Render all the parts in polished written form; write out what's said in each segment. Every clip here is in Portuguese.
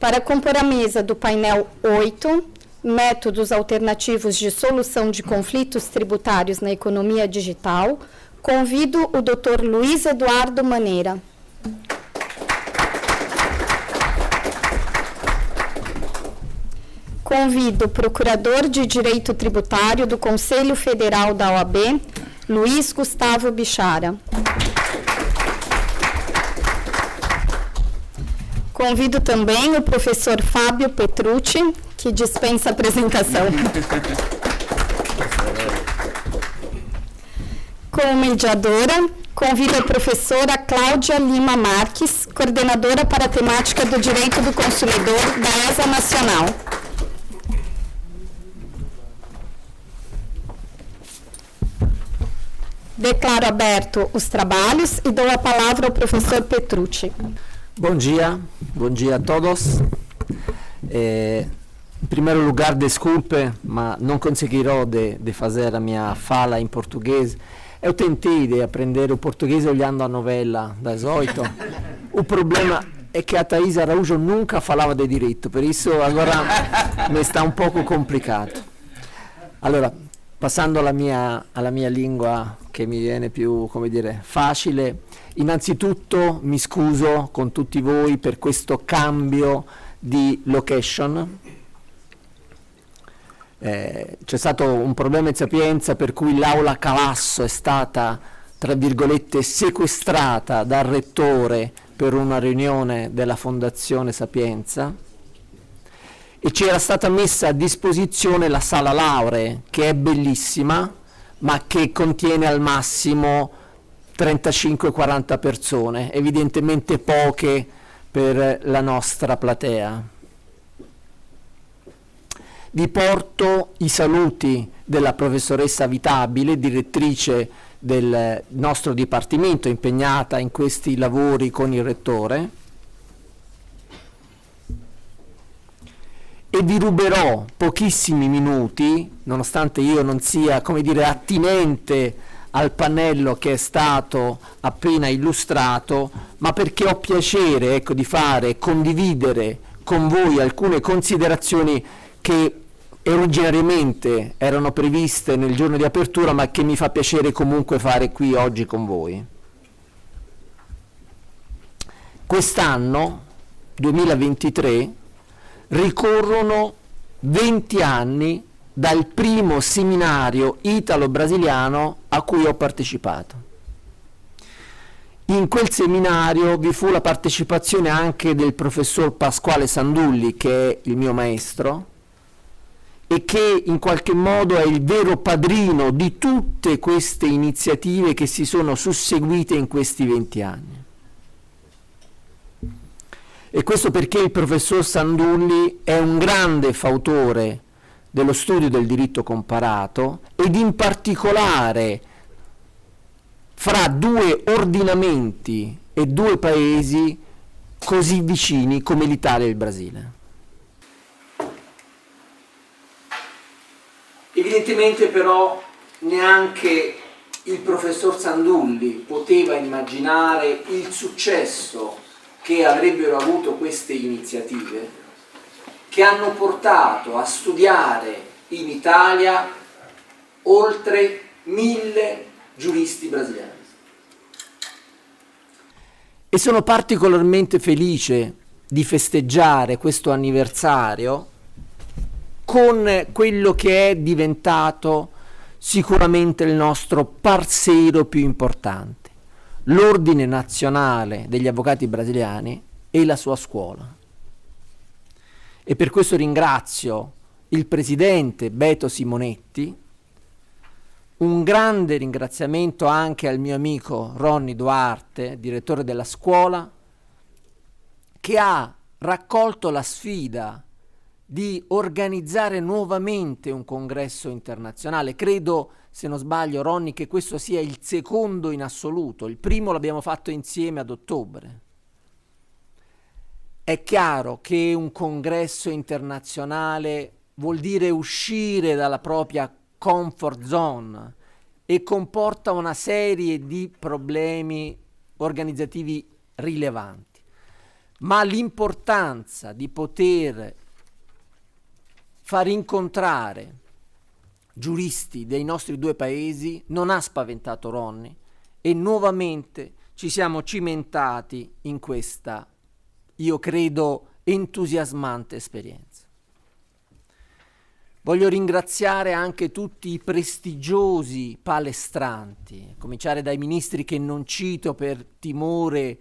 Para compor a mesa do painel 8, Métodos Alternativos de Solução de Conflitos Tributários na Economia Digital, convido o Dr. Luiz Eduardo Maneira. Convido o Procurador de Direito Tributário do Conselho Federal da OAB, Luiz Gustavo Bichara. Convido também o professor Fábio Petrucci, que dispensa apresentação. Como mediadora, convido a professora Cláudia Lima Marques, coordenadora para a temática do Direito do Consumidor da ESA Nacional. Declaro aberto os trabalhos e dou a palavra ao professor Petrucci. Bom dia a todos. Em primeiro lugar, desculpe, ma non conseguirò di fare la mia fala in portoghese. Eu tentei di apprendere o portoghese olhando a novela das 8. O problema è che a Thaís Araújo nunca falava di diritto, per isso agora mi sta un poco complicato. Allora, passando alla mia lingua che mi viene più, come dire, facile, innanzitutto mi scuso con tutti voi per questo cambio di location. C'è stato un problema in Sapienza per cui l'aula Calasso è stata, tra virgolette, sequestrata dal rettore per una riunione della Fondazione Sapienza e ci era stata messa a disposizione la sala lauree, che è bellissima, ma che contiene al massimo 35-40 persone, evidentemente poche per la nostra platea. Vi porto i saluti della professoressa Vitabile, direttrice del nostro dipartimento, impegnata in questi lavori con il rettore, e vi ruberò pochissimi minuti, nonostante io non sia, come dire, attinente al pannello che è stato appena illustrato, ma perché ho piacere, ecco, di fare e condividere con voi alcune considerazioni che originariamente erano previste nel giorno di apertura, ma che mi fa piacere comunque fare qui oggi con voi. Quest'anno, 2023, ricorrono 20 anni dal primo seminario italo-brasiliano a cui ho partecipato. In quel seminario vi fu la partecipazione anche del professor Pasquale Sandulli, che è il mio maestro, e che in qualche modo è il vero padrino di tutte queste iniziative che si sono susseguite in questi 20 anni. E questo perché il professor Sandulli è un grande fautore dello studio del diritto comparato ed in particolare fra due ordinamenti e due paesi così vicini come l'Italia e il Brasile. Evidentemente però neanche il professor Sandulli poteva immaginare il successo che avrebbero avuto queste iniziative, che hanno portato a studiare in Italia oltre 1000 giuristi brasiliani. E sono particolarmente felice di festeggiare questo anniversario con quello che è diventato sicuramente il nostro parceiro più importante, l'Ordine Nazionale degli Avvocati Brasiliani e la sua scuola. E per questo ringrazio il presidente Beto Simonetti, un grande ringraziamento anche al mio amico Ronny Duarte, direttore della scuola, che ha raccolto la sfida di organizzare nuovamente un congresso internazionale. Credo, se non sbaglio, Ronny, che questo sia il secondo in assoluto. Il primo l'abbiamo fatto insieme ad ottobre. È chiaro che un congresso internazionale vuol dire uscire dalla propria comfort zone e comporta una serie di problemi organizzativi rilevanti. ma l'importanza di poter far incontrare giuristi dei nostri due paesi non ha spaventato Ronny, e nuovamente ci siamo cimentati in questa, io credo, entusiasmante esperienza. Voglio ringraziare anche tutti i prestigiosi palestranti, a cominciare dai ministri che non cito per timore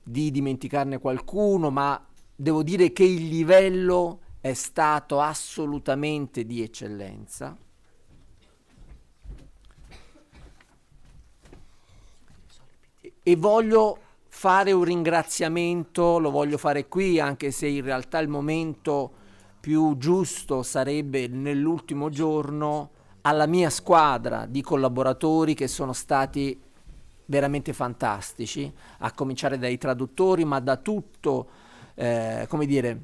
di dimenticarne qualcuno, ma devo dire che il livello è stato assolutamente di eccellenza. E voglio fare un ringraziamento, lo voglio fare qui, anche se in realtà il momento più giusto sarebbe nell'ultimo giorno, alla mia squadra di collaboratori che sono stati veramente fantastici, a cominciare dai traduttori, ma da tutto, come dire,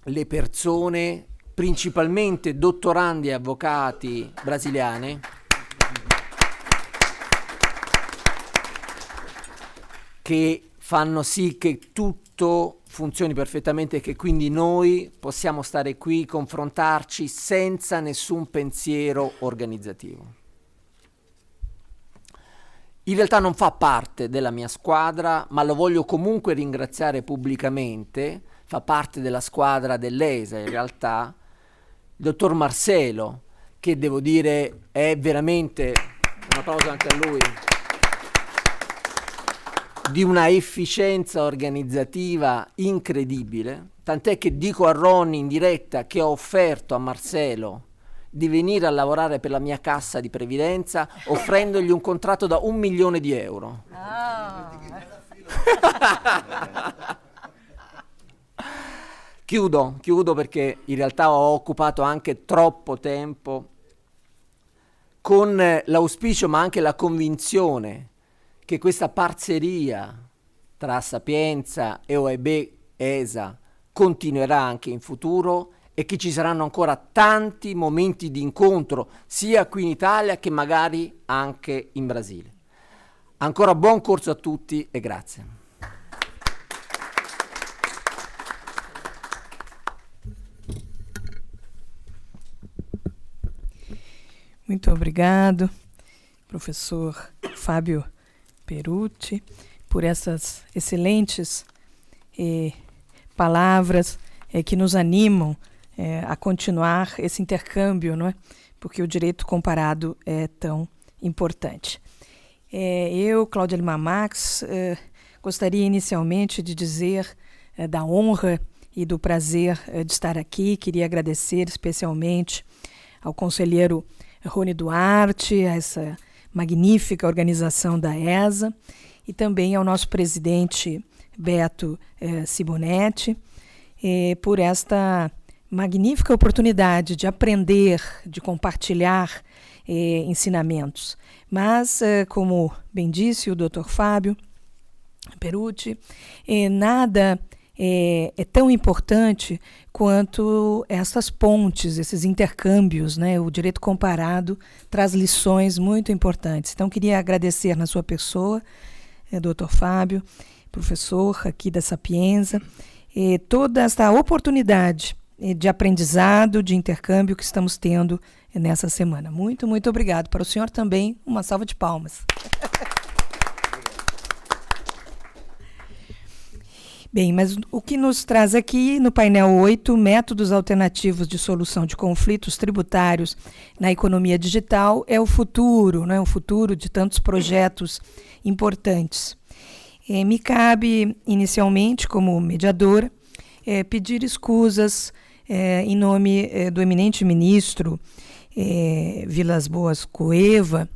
le persone, principalmente dottorandi e avvocati brasiliani, che fanno sì che tutto funzioni perfettamente e che quindi noi possiamo stare qui, confrontarci senza nessun pensiero organizzativo. In realtà non fa parte della mia squadra, ma lo voglio comunque ringraziare pubblicamente, fa parte della squadra dell'ESA in realtà, il dottor Marcelo, che devo dire è veramente, un applauso anche a lui, di una efficienza organizzativa incredibile, tant'è che dico a Ronny in diretta che ho offerto a Marcelo di venire a lavorare per la mia cassa di previdenza offrendogli un contratto da 1 milione di euro. Chiudo perché in realtà ho occupato anche troppo tempo con l'auspicio ma anche la convinzione che questa parceria tra Sapienza e OEB ESA continuerà anche in futuro e che ci saranno ancora tanti momenti di incontro sia qui in Italia che magari anche in Brasile. Ancora buon corso a tutti e grazie. Muito obrigado, professor Fábio Perucci, por essas excelentes palavras que nos animam a continuar esse intercâmbio, não é? Porque o direito comparado é tão importante. Eu, Cláudia Lima Max, gostaria inicialmente de dizer da honra e do prazer de estar aqui. Queria agradecer especialmente ao conselheiro Rony Duarte, a essa magnífica organização da ESA, e também ao nosso presidente Beto Simonetti, por esta magnífica oportunidade de aprender, de compartilhar ensinamentos. Mas, como bem disse o Dr. Fábio Perucci, nada é tão importante quanto essas pontes, esses intercâmbios, né? O direito comparado traz lições muito importantes. Então, queria agradecer na sua pessoa, Dr. Fábio, professor aqui da Sapienza, toda esta oportunidade de aprendizado, de intercâmbio que estamos tendo nessa semana. Muito, muito obrigado. Para o senhor também, uma salva de palmas. Bem, mas o que nos traz aqui no painel 8, métodos alternativos de solução de conflitos tributários na economia digital, é o futuro, né? O futuro de tantos projetos importantes. Me cabe, inicialmente, como mediadora, pedir escusas em nome do eminente ministro Vilas Boas Cueva.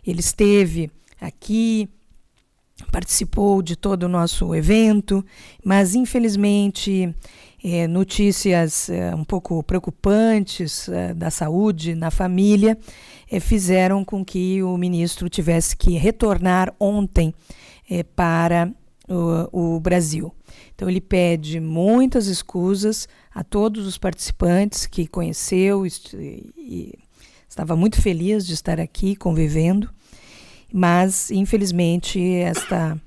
Ele esteve aqui, participou de todo o nosso evento, mas infelizmente notícias um pouco preocupantes da saúde na família fizeram com que o ministro tivesse que retornar ontem para o Brasil. Então ele pede muitas escusas a todos os participantes que conheceu e estava muito feliz de estar aqui convivendo. Mas, infelizmente, esta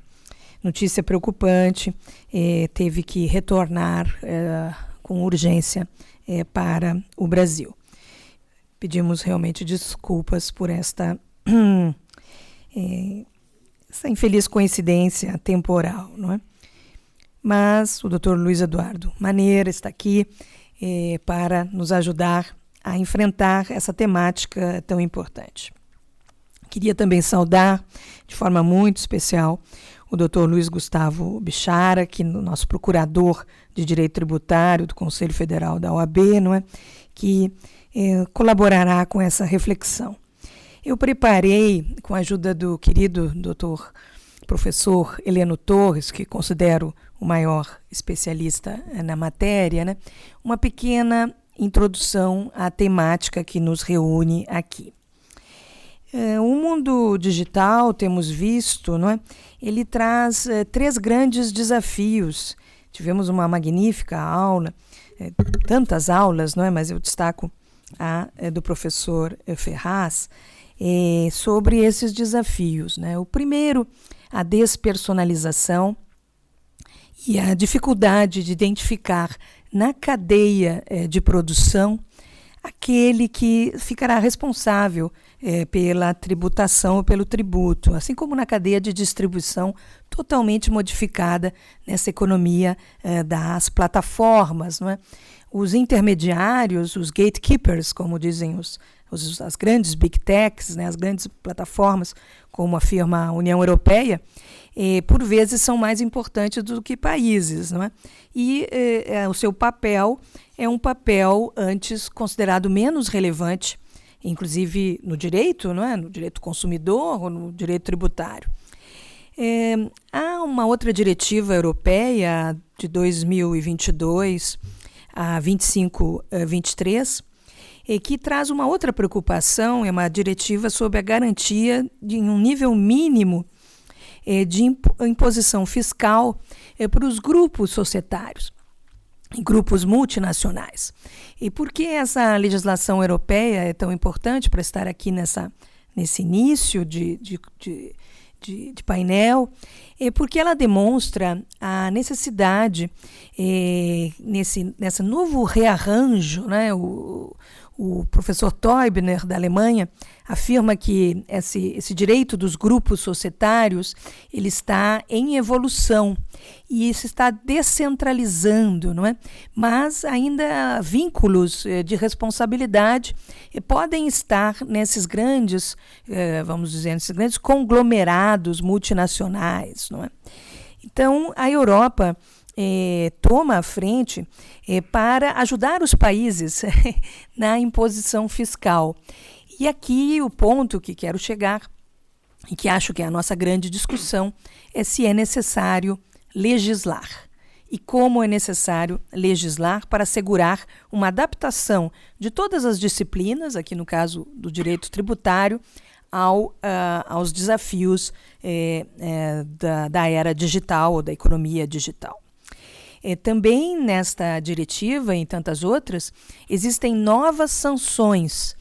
notícia preocupante, teve que retornar com urgência para o Brasil. Pedimos realmente desculpas por essa infeliz coincidência temporal, não é? Mas o Dr. Luiz Eduardo Maneira está aqui para nos ajudar a enfrentar essa temática tão importante. Queria também saudar, de forma muito especial, o Dr. Luiz Gustavo Bichara, que é o nosso procurador de Direito Tributário do Conselho Federal da OAB, não é? Que colaborará com essa reflexão. Eu preparei, com a ajuda do querido Dr. Professor Heleno Torres, que considero o maior especialista na matéria, né? Uma pequena introdução à temática que nos reúne aqui. O mundo digital, temos visto, não é? Ele traz 3 grandes desafios. Tivemos uma magnífica aula, tantas aulas, não é? Mas eu destaco a do professor Ferraz, sobre esses desafios, né? O primeiro, a despersonalização e a dificuldade de identificar na cadeia de produção aquele que ficará responsável pela tributação ou pelo tributo, assim como na cadeia de distribuição totalmente modificada nessa economia das plataformas, não é? Os intermediários, os gatekeepers, como dizem as grandes big techs, né, as grandes plataformas, como afirma a União Europeia, por vezes são mais importantes do que países, não é? E o seu papel é um papel antes considerado menos relevante, inclusive no direito, não é? No direito consumidor ou no direito tributário. Há uma outra diretiva europeia de 2022 a 2523, que traz uma outra preocupação, é uma diretiva sobre a garantia de um nível mínimo de imposição fiscal para os grupos societários, grupos multinacionais. E por que essa legislação europeia é tão importante para estar aqui nesse início de painel? Porque ela demonstra a necessidade, nesse novo rearranjo, né? O professor Teubner, da Alemanha, afirma que esse direito dos grupos societários ele está em evolução e se está descentralizando, não é? Mas ainda vínculos de responsabilidade podem estar nesses grandes, vamos dizer, nesses grandes conglomerados multinacionais, não é? Então, a Europa toma a frente para ajudar os países na imposição fiscal. E aqui o ponto que quero chegar, e que acho que é a nossa grande discussão, é se é necessário legislar. E como é necessário legislar para assegurar uma adaptação de todas as disciplinas, aqui no caso do direito tributário, aos desafios da era digital ou da economia digital. Também nesta diretiva e em tantas outras, existem novas sanções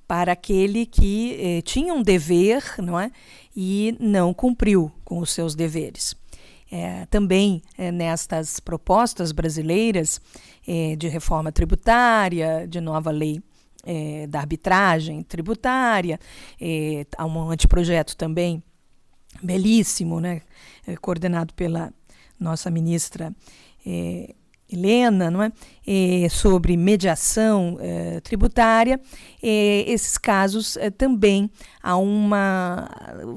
para aquele que tinha um dever, não é? E não cumpriu com os seus deveres. Também nestas propostas brasileiras de reforma tributária, de nova lei da arbitragem tributária, há um anteprojeto também belíssimo, né? Coordenado pela nossa ministra Helena, não é? Sobre mediação tributária. Esses casos também há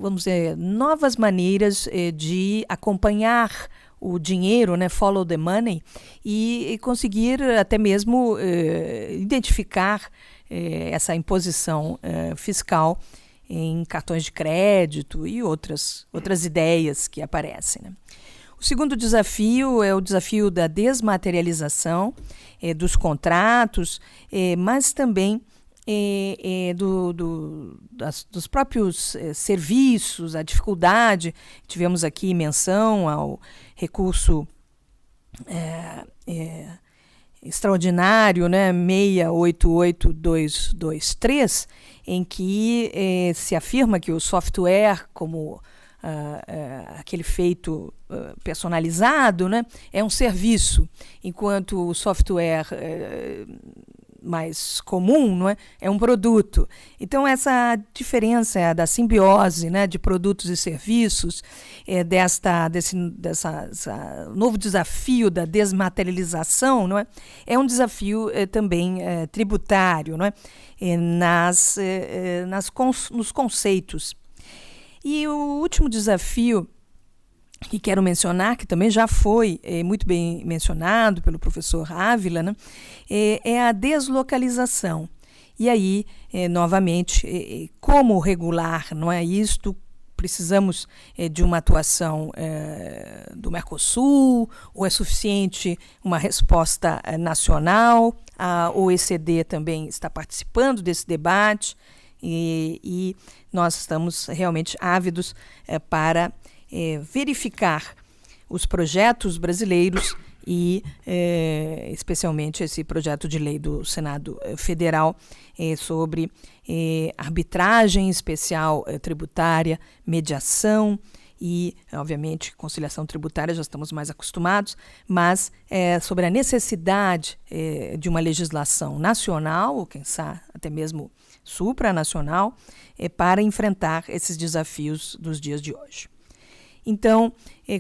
vamos dizer, novas maneiras de acompanhar o dinheiro, né, follow the money, e conseguir até mesmo identificar essa imposição fiscal em cartões de crédito e outras ideias que aparecem, né? O segundo desafio é o desafio da desmaterialização dos contratos, mas também dos próprios serviços, a dificuldade. Tivemos aqui menção ao recurso extraordinário, né, 688223, em que se afirma que o software, como aquele feito personalizado, né, é um serviço, enquanto o software mais comum, não é? É um produto. Então, essa diferença da simbiose, né, de produtos e serviços, desse novo desafio da desmaterialização, não é? É um desafio também tributário, não é? Nos conceitos. E o último desafio que quero mencionar, que também já foi muito bem mencionado pelo professor Ávila, né, é a deslocalização. E aí, novamente, como regular, não é isto? Precisamos de uma atuação do Mercosul, ou é suficiente uma resposta nacional? A OECD também está participando desse debate e nós estamos realmente ávidos para verificar os projetos brasileiros e, especialmente, esse projeto de lei do Senado Federal sobre arbitragem especial tributária, mediação e, obviamente, conciliação tributária, já estamos mais acostumados, mas sobre a necessidade de uma legislação nacional, ou quem sabe até mesmo supranacional, para enfrentar esses desafios dos dias de hoje. Então,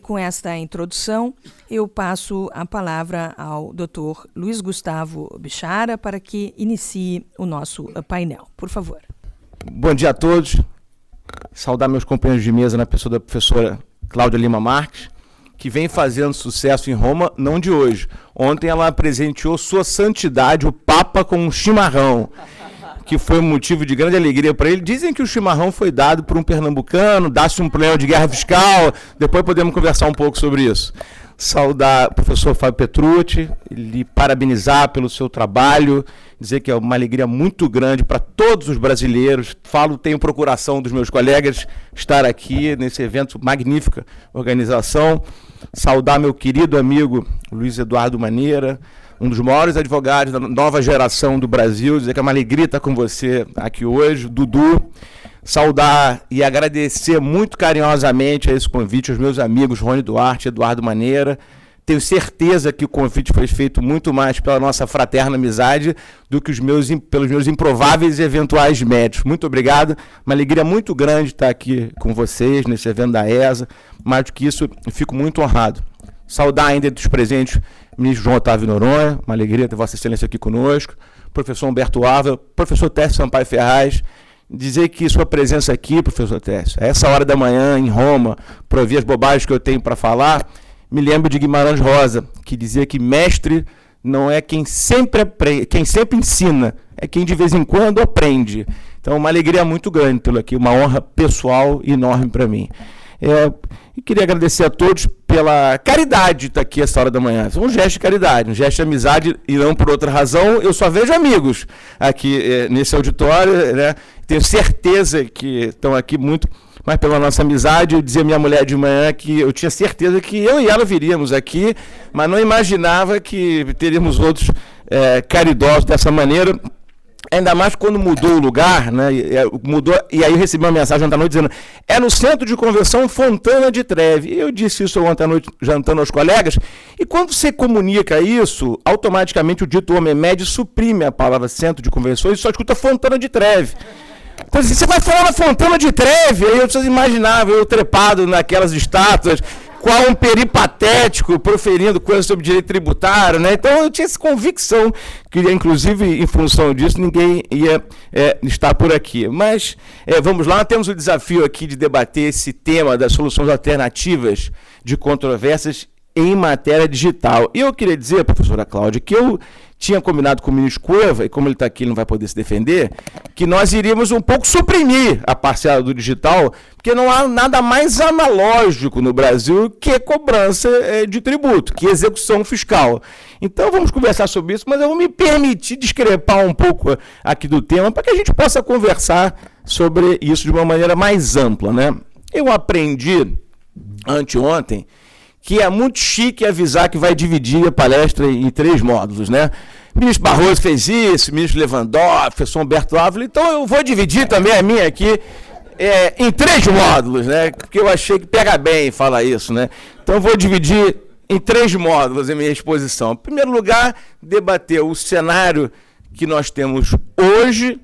com esta introdução, eu passo a palavra ao Dr. Luiz Gustavo Bichara para que inicie o nosso painel. Por favor. Bom dia a todos. Saudar meus companheiros de mesa na pessoa da professora Cláudia Lima Marques, que vem fazendo sucesso em Roma, não de hoje. Ontem ela presenteou Sua Santidade, o Papa, com um chimarrão, que foi um motivo de grande alegria para ele. Dizem que o chimarrão foi dado por um pernambucano, dá-se um problema de guerra fiscal, depois podemos conversar um pouco sobre isso. Saudar o professor Fábio Petrucci, lhe parabenizar pelo seu trabalho, dizer que é uma alegria muito grande para todos os brasileiros. Tenho procuração dos meus colegas estar aqui nesse evento, magnífica organização. Saudar meu querido amigo Luiz Eduardo Maneira, um dos maiores advogados da nova geração do Brasil, dizer que é uma alegria estar com você aqui hoje, Dudu. Saudar e agradecer muito carinhosamente a esse convite aos meus amigos Rony Duarte e Eduardo Maneira. Tenho certeza que o convite foi feito muito mais pela nossa fraterna amizade do que pelos meus improváveis e eventuais méritos. Muito obrigado, uma alegria muito grande estar aqui com vocês nesse evento da ESA. Mais do que isso, eu fico muito honrado. Saudar ainda dos presentes o ministro João Otávio Noronha, uma alegria ter Vossa Excelência aqui conosco, professor Humberto Ávila, professor Técio Sampaio Ferraz, dizer que sua presença aqui, professor Técio, a essa hora da manhã em Roma, para ouvir as bobagens que eu tenho para falar, me lembro de Guimarães Rosa, que dizia que mestre não é quem sempre ensina, é quem de vez em quando aprende. Então, uma alegria muito grande tê-lo aqui, uma honra pessoal enorme para mim. E queria agradecer a todos pela caridade de estar aqui essa hora da manhã. É um gesto de caridade, um gesto de amizade, e não por outra razão. Eu só vejo amigos aqui nesse auditório, né? Tenho certeza que estão aqui muito, mas pela nossa amizade. Eu dizia à minha mulher de manhã que eu tinha certeza que eu e ela viríamos aqui, mas não imaginava que teríamos outros caridosos dessa maneira. Ainda mais quando mudou o lugar, né? E aí eu recebi uma mensagem ontem à noite dizendo: é no Centro de Convenção Fontana de Trevi. Eu disse isso ontem à noite, jantando aos colegas, e quando você comunica isso, automaticamente o dito homem médio suprime a palavra Centro de Convenções e só escuta Fontana de Trevi. Então, assim, você vai falar na Fontana de Trevi, aí eu imaginava eu trepado naquelas estátuas, qual um peripatético proferindo coisas sobre direito tributário, né? Então eu tinha essa convicção que, inclusive, em função disso, ninguém ia estar por aqui. Mas vamos lá, temos o desafio aqui de debater esse tema das soluções alternativas de controvérsias em matéria digital. E eu queria dizer, professora Cláudia, que eu tinha combinado com o ministro Cueva, e como ele está aqui, ele não vai poder se defender, que nós iríamos um pouco suprimir a parcela do digital, porque não há nada mais analógico no Brasil que cobrança de tributo, que execução fiscal. Então vamos conversar sobre isso, mas eu vou me permitir discrepar um pouco aqui do tema, para que a gente possa conversar sobre isso de uma maneira mais ampla, né? Eu aprendi anteontem que é muito chique avisar que vai dividir a palestra em 3 módulos, né? O ministro Barroso fez isso, o ministro Lewandowski, o professor Humberto Ávila, então eu vou dividir também a minha aqui em 3 módulos, né? Porque eu achei que pega bem falar isso, né? Então eu vou dividir em 3 módulos a minha exposição. Em primeiro lugar, debater o cenário que nós temos hoje,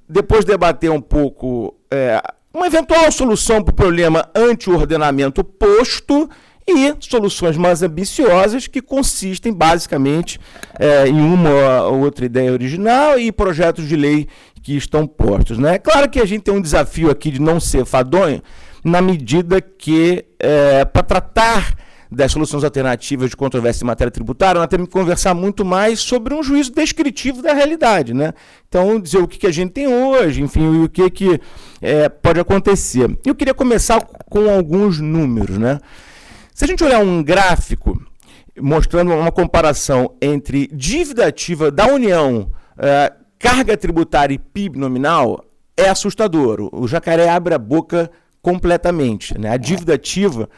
depois debater um pouco uma eventual solução para o problema anti-ordenamento posto e soluções mais ambiciosas que consistem basicamente em uma ou outra ideia original e projetos de lei que estão postos, né? Claro que a gente tem um desafio aqui de não ser fadonho, na medida que, para tratar das soluções alternativas de controvérsia em matéria tributária, nós temos que conversar muito mais sobre um juízo descritivo da realidade, né? Então, dizer o que a gente tem hoje, enfim, o que pode acontecer. Eu queria começar com alguns números, né? Se a gente olhar um gráfico mostrando uma comparação entre dívida ativa da União, carga tributária e PIB nominal, é assustador. O jacaré abre a boca completamente, né? A dívida ativa,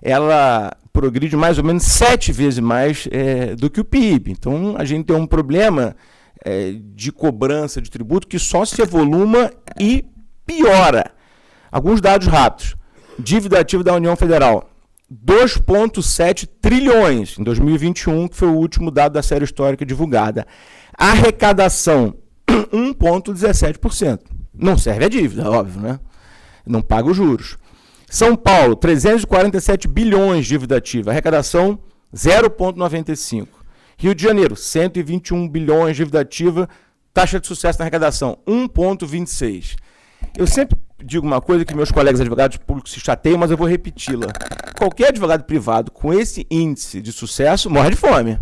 ela progride mais ou menos 7 vezes mais do que o PIB. Então, a gente tem um problema de cobrança de tributo que só se avoluma e piora. Alguns dados rápidos. Dívida ativa da União Federal, 2,7 trilhões em 2021, que foi o último dado da série histórica divulgada. Arrecadação, 1,17%. Não serve a dívida, óbvio, né? Não paga os juros. São Paulo, 347 bilhões de dívida ativa, arrecadação 0,95. Rio de Janeiro, 121 bilhões de dívida ativa, taxa de sucesso na arrecadação, 1,26. Eu sempre digo uma coisa que meus colegas advogados públicos se chateiam, mas eu vou repeti-la. Qualquer advogado privado com esse índice de sucesso morre de fome.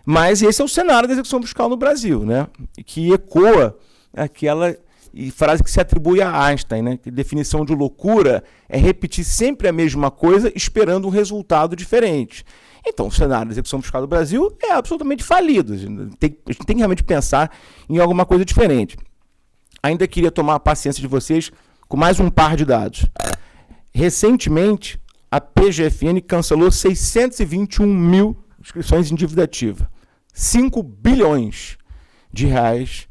Mas esse é o cenário da execução fiscal no Brasil, né? Que ecoa aquela frase que se atribui a Einstein, né? Que definição de loucura é repetir sempre a mesma coisa esperando um resultado diferente. Então, o cenário da execução fiscal do Brasil é absolutamente falido. A gente tem que realmente pensar em alguma coisa diferente. Ainda queria tomar a paciência de vocês com mais um par de dados. Recentemente, a PGFN cancelou 621 mil inscrições em dívida ativa. 5 bilhões de reais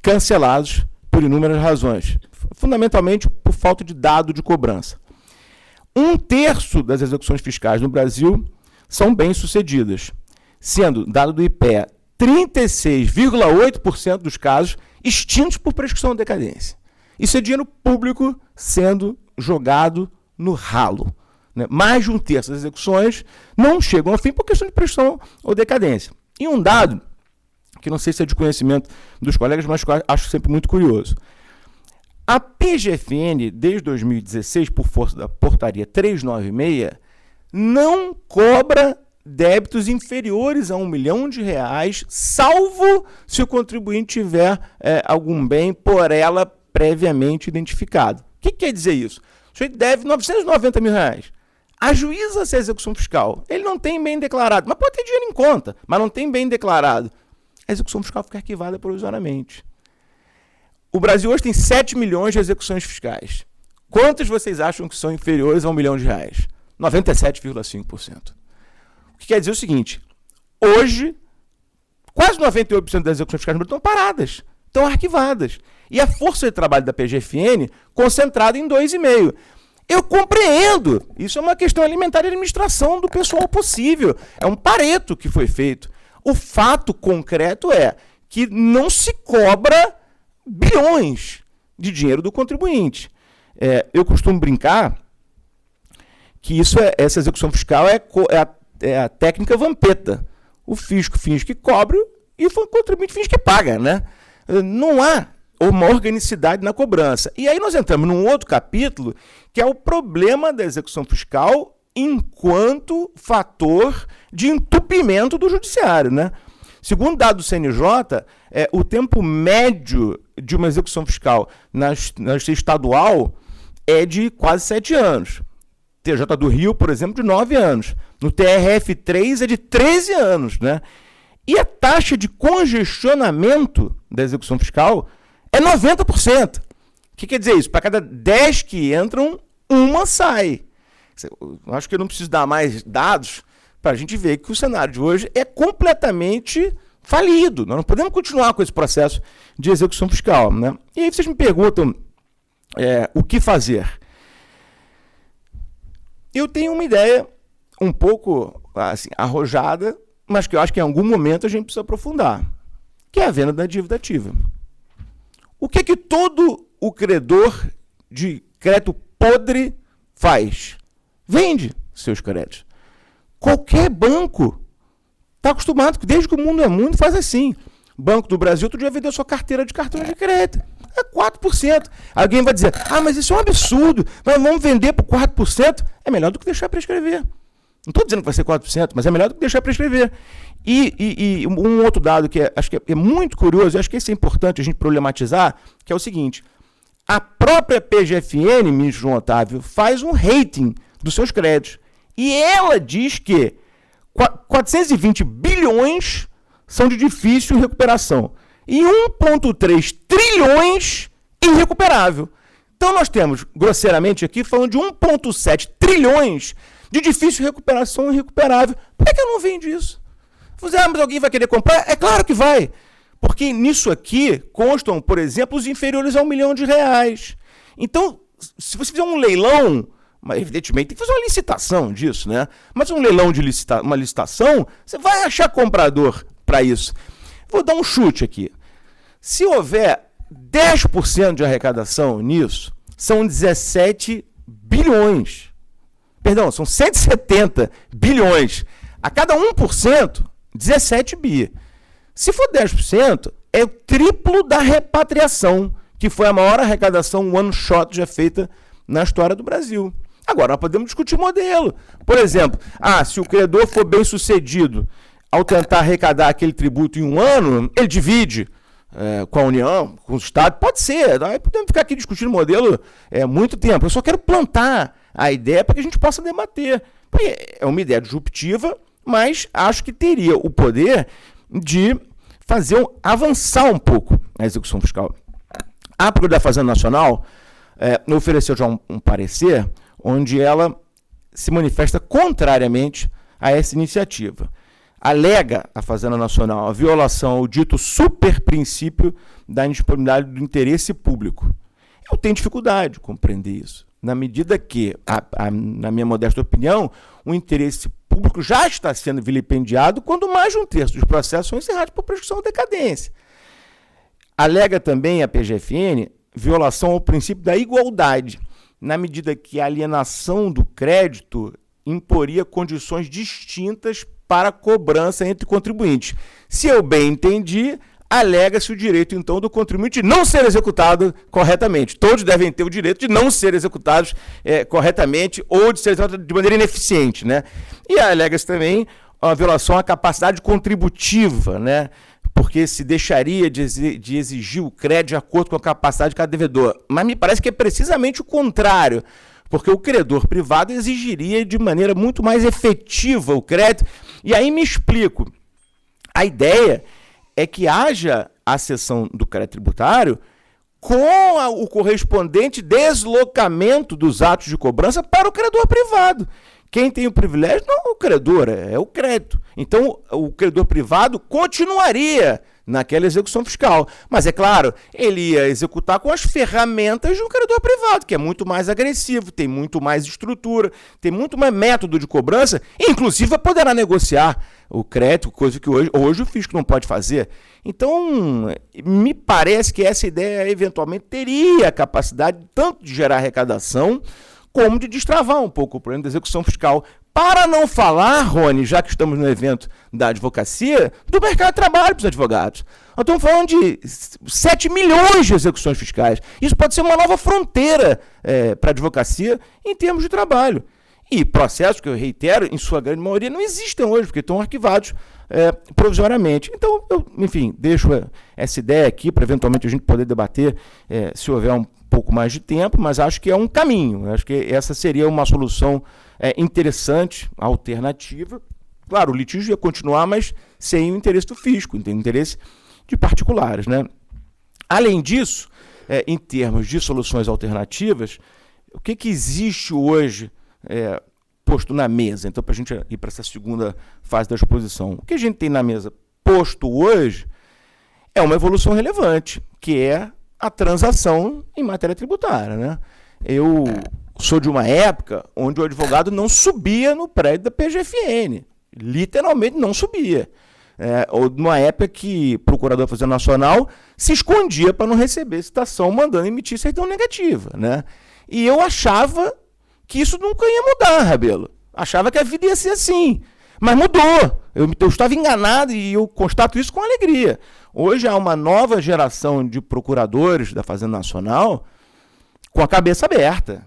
cancelados por inúmeras razões. Fundamentalmente por falta de dado de cobrança. 1/3 das execuções fiscais no Brasil são bem-sucedidas, sendo, dado do IPEA, 36,8% dos casos extintos por prescrição ou decadência. Isso é dinheiro público sendo jogado no ralo, né? Mais de 1/3 das execuções não chegam ao fim por questão de prescrição ou decadência. E um dado, que não sei se é de conhecimento dos colegas, mas que eu acho sempre muito curioso. A PGFN, desde 2016, por força da portaria 396, não cobra débitos inferiores a R$ 1 milhão, salvo se o contribuinte tiver algum bem por ela previamente identificado. O que quer dizer isso? O sujeito deve R$ 990 mil. Ajuiza-se a execução fiscal. Ele não tem bem declarado, mas pode ter dinheiro em conta, mas não tem bem declarado. A execução fiscal fica arquivada provisoriamente. O Brasil hoje tem 7 milhões de execuções fiscais. Quantas vocês acham que são inferiores a R$ 1 milhão? 97,5%. O que quer dizer o seguinte, hoje, quase 98% das execuções fiscais estão paradas, estão arquivadas. E a força de trabalho da PGFN concentrada em 2,5%. Eu compreendo, isso é uma questão alimentar e administração do pessoal possível. É um pareto que foi feito. O fato concreto é que não se cobra bilhões de dinheiro do contribuinte. Eu costumo brincar que essa execução fiscal é a técnica Vampeta. O fisco finge que cobra e o contribuinte finge que paga, né? Não há uma organicidade na cobrança. E aí nós entramos num outro capítulo, que é o problema da execução fiscal enquanto fator de entupimento do judiciário, né? Segundo dados do CNJ, o tempo médio de uma execução fiscal na justiça estadual é de quase 7 anos. TJ do Rio, por exemplo, de 9 anos. No TRF3 é de 13 anos, né? E a taxa de congestionamento da execução fiscal é 90%. O que quer dizer isso? Para cada 10 que entram, uma sai. Eu acho que eu não preciso dar mais dados para a gente ver que o cenário de hoje é completamente falido. Nós não podemos continuar com esse processo de execução fiscal, né? E aí vocês me perguntam, o que fazer? Eu tenho uma ideia um pouco assim, arrojada, mas que eu acho que em algum momento a gente precisa aprofundar, que é a venda da dívida ativa. O que todo o credor de crédito podre faz? Vende seus créditos. Qualquer banco está acostumado, desde que o mundo é mundo, faz assim. Banco do Brasil, tu já vendeu sua carteira de cartão de crédito. É 4%. Alguém vai dizer, mas isso é um absurdo, mas vamos vender por 4%. É melhor do que deixar prescrever. Não estou dizendo que vai ser 4%, mas é melhor do que deixar prescrever. E um outro dado que acho que é muito curioso, e acho que esse é importante a gente problematizar, que é o seguinte, a própria PGFN, ministro João Otávio, faz um rating dos seus créditos. E ela diz que 420 bilhões são de difícil recuperação e 1,3 trilhões irrecuperável. Então nós temos, grosseiramente aqui, falando de 1,7 trilhões de difícil recuperação irrecuperável. Por que eu não vendo isso? Mas alguém vai querer comprar? É claro que vai. Porque nisso aqui constam, por exemplo, os inferiores a R$1 milhão. Então, se você fizer um leilão, mas evidentemente tem que fazer uma licitação disso, né? Mas um leilão de uma licitação, você vai achar comprador para isso. Vou dar um chute aqui. Se houver 10% de arrecadação nisso, são 17 bilhões. Perdão, são 170 bilhões. A cada 1%, 17 bi. Se for 10%, é o triplo da repatriação, que foi a maior arrecadação one shot já feita na história do Brasil. Agora, nós podemos discutir modelo. Por exemplo, se o credor for bem sucedido ao tentar arrecadar aquele tributo em um ano, ele divide com a União, com o Estado, pode ser. Aí podemos ficar aqui discutindo modelo muito tempo. Eu só quero plantar a ideia para que a gente possa debater. Porque é uma ideia disruptiva, mas acho que teria o poder de avançar um pouco a execução fiscal. A Procuradoria da Fazenda Nacional ofereceu já um parecer onde ela se manifesta contrariamente a essa iniciativa. Alega a Fazenda Nacional a violação ao dito superprincípio da indisponibilidade do interesse público. Eu tenho dificuldade de compreender isso, na medida que, na minha modesta opinião, o interesse público já está sendo vilipendiado quando mais de 1/3 dos processos são encerrados por prescrição ou decadência. Alega também a PGFN violação ao princípio da igualdade, na medida que a alienação do crédito imporia condições distintas para a cobrança entre contribuintes. Se eu bem entendi, alega-se o direito, então, do contribuinte de não ser executado corretamente. Todos devem ter o direito de não ser executados corretamente ou de ser executados de maneira ineficiente, né? E alega-se também a violação à capacidade contributiva, né? Porque se deixaria de exigir o crédito de acordo com a capacidade de cada devedor. Mas me parece que é precisamente o contrário, porque o credor privado exigiria de maneira muito mais efetiva o crédito. E aí me explico. A ideia é que haja a cessão do crédito tributário com o correspondente deslocamento dos atos de cobrança para o credor privado. Quem tem o privilégio não é o credor, é o crédito. Então, o credor privado continuaria naquela execução fiscal. Mas, é claro, ele ia executar com as ferramentas de um credor privado, que é muito mais agressivo, tem muito mais estrutura, tem muito mais método de cobrança, e, inclusive, poderá negociar o crédito, coisa que hoje o fisco não pode fazer. Então, me parece que essa ideia, eventualmente, teria a capacidade tanto de gerar arrecadação, como de destravar um pouco o problema da execução fiscal. Para não falar, Rony, já que estamos no evento da advocacia, do mercado de trabalho para os advogados. Nós estamos falando de 7 milhões de execuções fiscais. Isso pode ser uma nova fronteira para a advocacia em termos de trabalho. E processos, que eu reitero, em sua grande maioria, não existem hoje, porque estão arquivados provisoriamente. Então, eu, enfim, deixo essa ideia aqui para eventualmente a gente poder debater se houver um pouco mais de tempo, mas acho que é um caminho. Acho que essa seria uma solução interessante, alternativa. Claro, o litígio ia continuar, mas sem o interesse do fisco, tem o interesse de particulares, né? Além disso, em termos de soluções alternativas, o que existe hoje posto na mesa? Então, para a gente ir para essa segunda fase da exposição, o que a gente tem na mesa posto hoje é uma evolução relevante, que é a transação em matéria tributária, né? Eu sou de uma época onde o advogado não subia no prédio da PGFN, literalmente não subia. Ou numa época que o Procurador Fazenda Nacional se escondia para não receber citação, mandando emitir certidão negativa, né? E eu achava que isso nunca ia mudar, Rabelo. Achava que a vida ia ser assim. Mas mudou. Eu estava enganado e eu constato isso com alegria. Hoje há uma nova geração de procuradores da Fazenda Nacional com a cabeça aberta,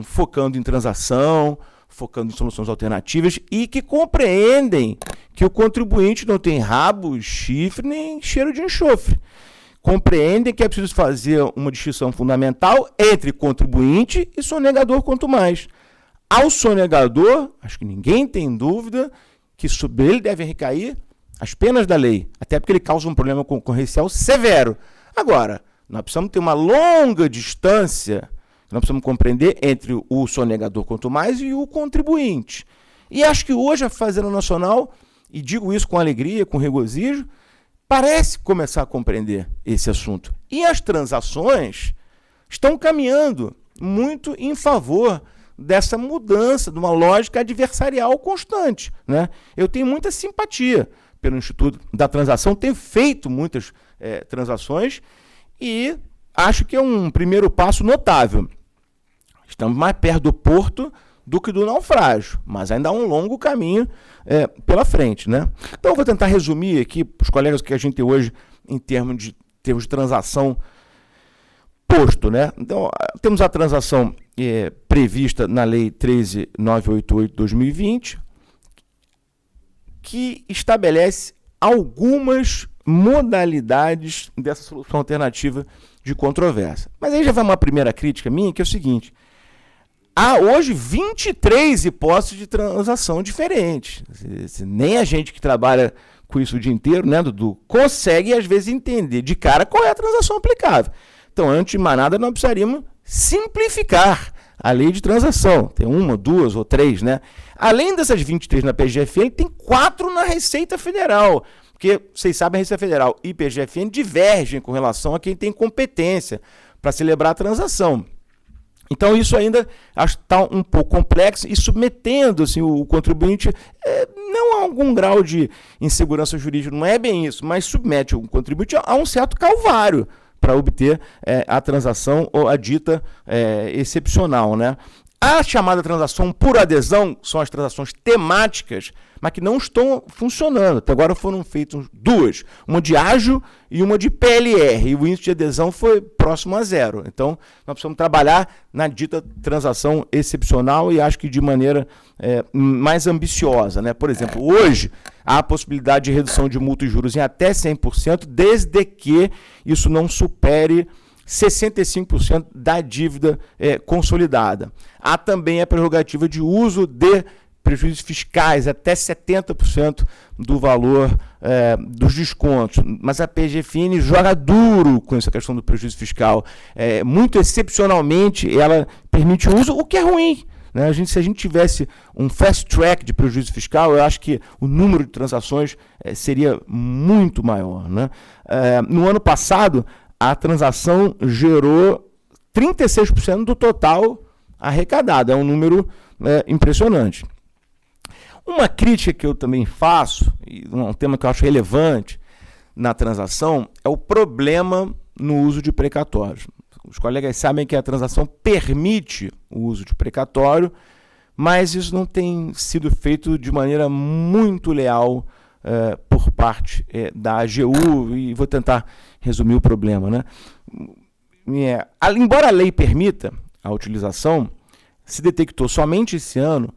focando em transação, focando em soluções alternativas e que compreendem que o contribuinte não tem rabo, chifre nem cheiro de enxofre. Compreendem que é preciso fazer uma distinção fundamental entre contribuinte e sonegador quanto mais. Ao sonegador, acho que ninguém tem dúvida que sobre ele devem recair as penas da lei, até porque ele causa um problema concorrencial severo. Agora, nós precisamos ter uma longa distância, nós precisamos compreender entre o sonegador quanto mais e o contribuinte. E acho que hoje a Fazenda Nacional, e digo isso com alegria, com regozijo, parece começar a compreender esse assunto. E as transações estão caminhando muito em favor dessa mudança, de uma lógica adversarial constante, né? Eu tenho muita simpatia pelo Instituto da Transação, tenho feito muitas transações e acho que é um primeiro passo notável. Estamos mais perto do porto do que do naufrágio, mas ainda há um longo caminho pela frente, né? Então eu vou tentar resumir aqui para os colegas que a gente tem hoje em termos de transação posto, né? Então, temos a transação prevista na Lei 13.988/2020, que estabelece algumas modalidades dessa solução alternativa de controvérsia. Mas aí já vai uma primeira crítica minha, que é o seguinte: há hoje 23 hipóteses de transação diferentes. Nem a gente que trabalha com isso o dia inteiro, né, Dudu, consegue às vezes entender de cara qual é a transação aplicável. Então, antes de mais nada, nós precisaríamos simplificar a lei de transação. Tem uma, duas ou três, né? Além dessas 23 na PGFN, tem 4 na Receita Federal. Porque, vocês sabem, a Receita Federal e PGFN divergem com relação a quem tem competência para celebrar a transação. Então, isso ainda está um pouco complexo e submetendo assim, o contribuinte não a algum grau de insegurança jurídica, não é bem isso, mas submete o contribuinte a um certo calvário para obter a transação ou a dita excepcional, né? A chamada transação por adesão são as transações temáticas, mas que não estão funcionando. Até agora foram feitas 2, uma de ágio e uma de PLR, e o índice de adesão foi próximo a 0. Então, nós precisamos trabalhar na dita transação excepcional e acho que de maneira mais ambiciosa, né? Por exemplo, hoje há a possibilidade de redução de multa e juros em até 100%, desde que isso não supere 65% da dívida consolidada. Há também a prerrogativa de uso de prejuízos fiscais, até 70% do valor dos descontos. Mas a PGFN joga duro com essa questão do prejuízo fiscal. Muito excepcionalmente, ela permite o uso, o que é ruim, né? Se a gente tivesse um fast track de prejuízo fiscal, eu acho que o número de transações seria muito maior, né? No ano passado, a transação gerou 36% do total arrecadado. É um número impressionante. Uma crítica que eu também faço, e um tema que eu acho relevante na transação, é o problema no uso de precatórios. Os colegas sabem que a transação permite o uso de precatório, mas isso não tem sido feito de maneira muito leal por parte da AGU, e vou tentar resumir o problema, né? Embora a lei permita a utilização, se detectou somente esse ano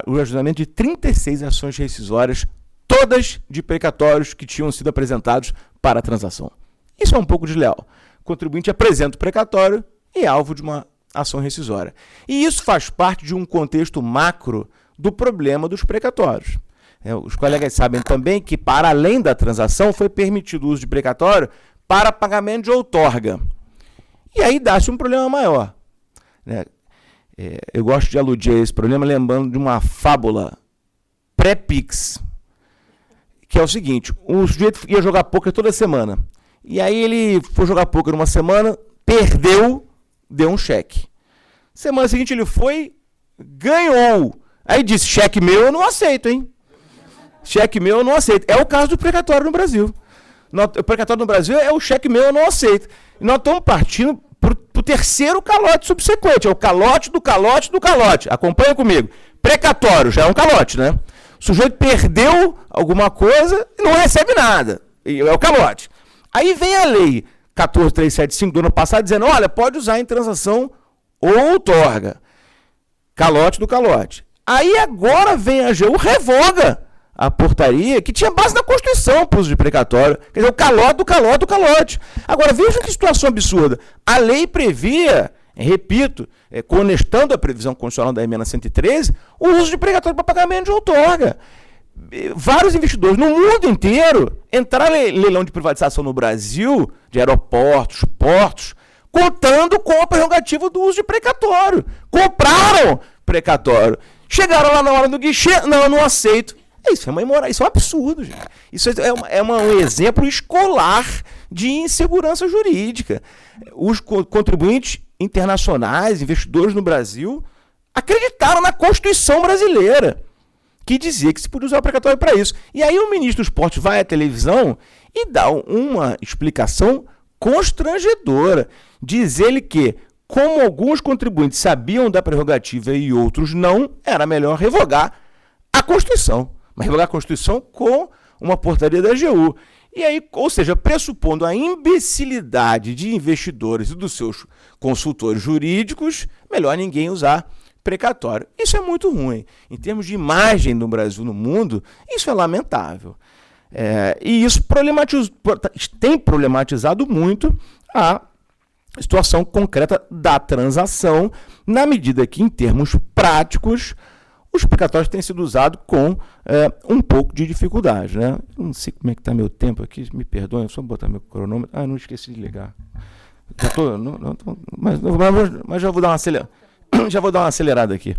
o ajuizamento de 36 ações rescisórias, todas de precatórios que tinham sido apresentados para a transação. Isso é um pouco desleal. O contribuinte apresenta o precatório e é alvo de uma ação rescisória. E isso faz parte de um contexto macro do problema dos precatórios. Os colegas sabem também que, para além da transação, foi permitido o uso de precatório para pagamento de outorga. E aí dá-se um problema maior, né? Eu gosto de aludir a esse problema lembrando de uma fábula pré-Pix, que é o seguinte: o sujeito ia jogar pôquer toda semana. E aí ele foi jogar poker uma semana, perdeu, deu um cheque. Semana seguinte ele foi, ganhou. Aí disse, cheque meu eu não aceito, hein? Cheque meu eu não aceito. É o caso do precatório no Brasil. O precatório no Brasil é o cheque meu eu não aceito. E nós estamos partindo para o terceiro calote subsequente. É o calote do calote do calote. Acompanha comigo. Precatório já é um calote, né? O sujeito perdeu alguma coisa e não recebe nada. E é o calote. Aí vem a lei 14.375 do ano passado dizendo, olha, pode usar em transação ou outorga. Calote do calote. Aí agora vem a AGU, revoga a portaria que tinha base na Constituição para o uso de precatório. Quer dizer, o calote do calote do calote. Agora, veja que situação absurda. A lei previa, repito, conectando a previsão constitucional da emenda 113, o uso de precatório para pagamento de outorga. Vários investidores no mundo inteiro entraram em leilão de privatização no Brasil, de aeroportos, portos, contando com a prerrogativa do uso de precatório. Compraram precatório. Chegaram lá na hora do guichê, não aceito. Isso é uma imoral, isso é um absurdo, gente. Isso é um exemplo escolar de insegurança jurídica. Os contribuintes internacionais, investidores no Brasil, acreditaram na Constituição brasileira, que dizia que se podia usar o precatório para isso. E aí o ministro do Esporte vai à televisão e dá uma explicação constrangedora. Diz ele que, como alguns contribuintes sabiam da prerrogativa e outros não, era melhor revogar a Constituição. Mas revogar a Constituição com uma portaria da AGU. E aí, ou seja, pressupondo a imbecilidade de investidores e dos seus consultores jurídicos, melhor ninguém usar precatório. Isso é muito ruim. Em termos de imagem do Brasil no mundo, isso é lamentável. E isso tem problematizado muito a situação concreta da transação, na medida que, em termos práticos, os precatórios têm sido usados com um pouco de dificuldade, né? Eu não sei como é que está meu tempo aqui, me perdoem, só botar meu cronômetro. Não esqueci de ligar. Mas já vou dar uma acelerada aqui.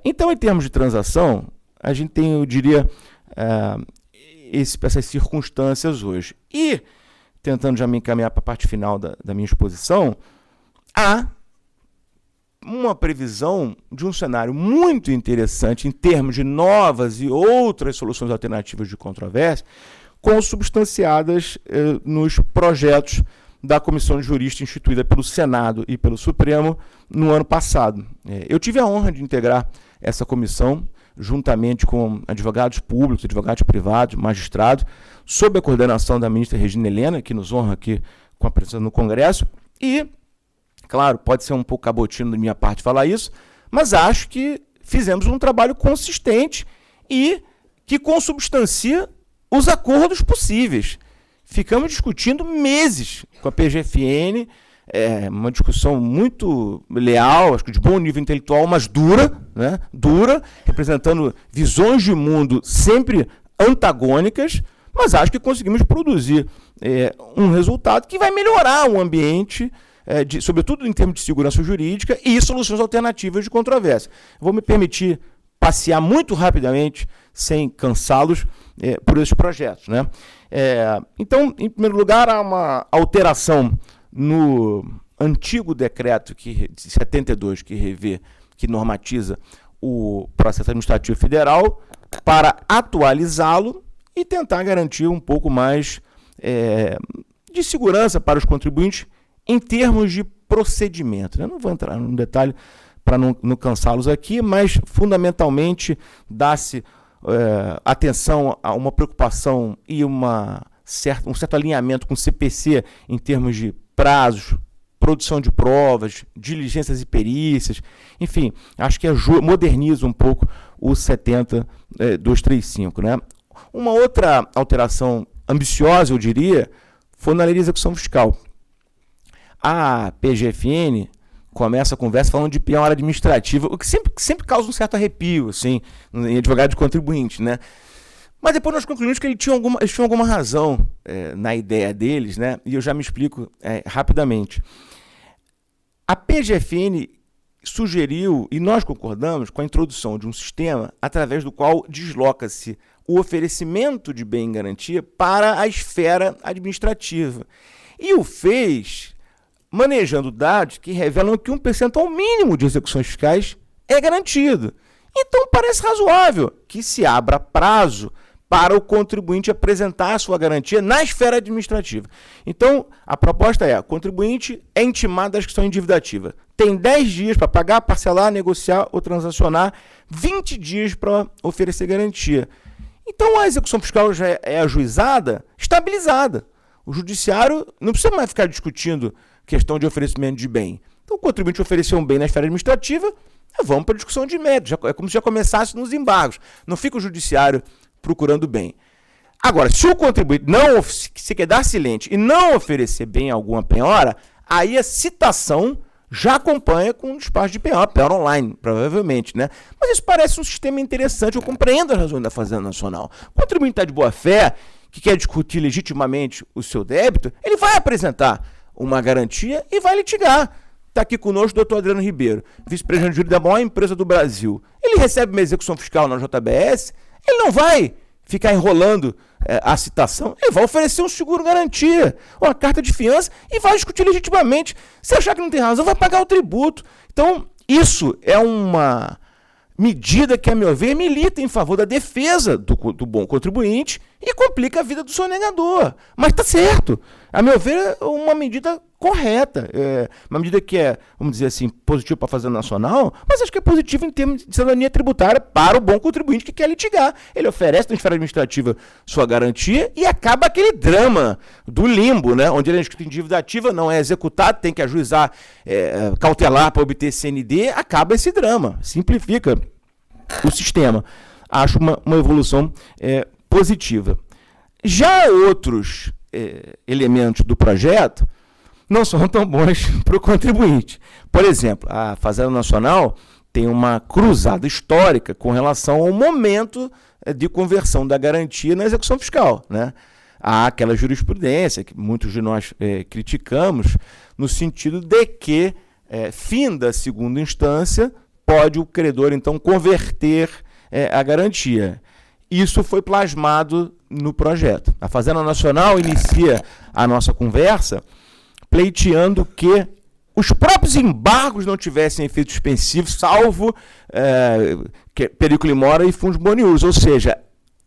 Então, em termos de transação, a gente tem, eu diria, essas circunstâncias hoje. E, tentando já me encaminhar para a parte final da minha exposição, há uma previsão de um cenário muito interessante em termos de novas e outras soluções alternativas de controvérsia, consubstanciadas nos projetos da Comissão de Juristas instituída pelo Senado e pelo Supremo no ano passado. Eu tive a honra de integrar essa comissão, juntamente com advogados públicos, advogados privados, magistrados, sob a coordenação da ministra Regina Helena, que nos honra aqui com a presença no Congresso, e, claro, pode ser um pouco cabotino da minha parte falar isso, mas acho que fizemos um trabalho consistente e que consubstancia os acordos possíveis. Ficamos discutindo meses com a PGFN, uma discussão muito leal, acho que de bom nível intelectual, mas dura, né? Dura, representando visões de mundo sempre antagônicas, mas acho que conseguimos produzir um resultado que vai melhorar o ambiente, sobretudo em termos de segurança jurídica e soluções alternativas de controvérsia. Vou me permitir passear muito rapidamente, sem cansá-los, por esses projetos, né? Então, em primeiro lugar, há uma alteração no antigo decreto de 72, que normatiza o processo administrativo federal, para atualizá-lo e tentar garantir um pouco mais de segurança para os contribuintes em termos de procedimento, né? Não vou entrar no detalhe para não cansá-los aqui, mas fundamentalmente dá-se atenção a uma preocupação e um certo alinhamento com o CPC em termos de prazos, produção de provas, diligências e perícias, enfim, acho que moderniza um pouco o 70.235, né? Uma outra alteração ambiciosa, eu diria, foi na lei de execução fiscal. A PGFN começa a conversa falando de penhora administrativa, o que sempre causa um certo arrepio, assim, em advogado de contribuinte, né? Mas depois nós concluímos que eles tinham alguma razão na ideia deles, né? E eu já me explico rapidamente. A PGFN sugeriu, e nós concordamos, com a introdução de um sistema através do qual desloca-se o oferecimento de bem em garantia para a esfera administrativa. E o fez manejando dados que revelam que um percentual mínimo de execuções fiscais é garantido. Então parece razoável que se abra prazo para o contribuinte apresentar a sua garantia na esfera administrativa. Então, a proposta é: o contribuinte é intimado da execução endividativa. Tem 10 dias para pagar, parcelar, negociar ou transacionar, 20 dias para oferecer garantia. Então, a execução fiscal já é ajuizada, estabilizada. O judiciário não precisa mais ficar discutindo questão de oferecimento de bem. Então, o contribuinte ofereceu um bem na esfera administrativa, vamos para a discussão de mérito. É como se já começasse nos embargos. Não fica o judiciário procurando bem. Agora, se o contribuinte não se quedar silente e não oferecer bem alguma penhora, aí a citação já acompanha com o despacho de penhora online, provavelmente, né? Mas isso parece um sistema interessante, eu compreendo as razões da Fazenda Nacional. O contribuinte está de boa fé, que quer discutir legitimamente o seu débito, ele vai apresentar uma garantia e vai litigar. Está aqui conosco o doutor Adriano Ribeiro, vice-presidente jurídico da maior empresa do Brasil. Ele recebe uma execução fiscal na JBS, ele não vai ficar enrolando a citação, ele vai oferecer um seguro-garantia, uma carta de fiança e vai discutir legitimamente. Se achar que não tem razão, vai pagar o tributo. Então, isso é uma medida que, a meu ver, milita em favor da defesa do bom contribuinte e complica a vida do sonegador. Mas está certo. A meu ver, é uma medida correta. Uma medida que é, vamos dizer assim, positiva para a Fazenda Nacional, mas acho que é positiva em termos de cidadania tributária para o bom contribuinte que quer litigar. Ele oferece na esfera administrativa sua garantia e acaba aquele drama do limbo, né? Onde ele é inscrito em dívida ativa, não é executado, tem que ajuizar cautelar para obter CND, acaba esse drama. Simplifica o sistema. Acho uma evolução positiva. Já outros elementos do projeto não são tão bons para o contribuinte. Por exemplo, a Fazenda Nacional tem uma cruzada histórica com relação ao momento de conversão da garantia na execução fiscal, né? Há aquela jurisprudência que muitos de nós criticamos, no sentido de que, fim da segunda instância, pode o credor, então, converter a garantia. Isso foi plasmado no projeto. A Fazenda Nacional inicia a nossa conversa pleiteando que os próprios embargos não tivessem efeito suspensivo, salvo periculo in mora e fundos bonius, ou seja,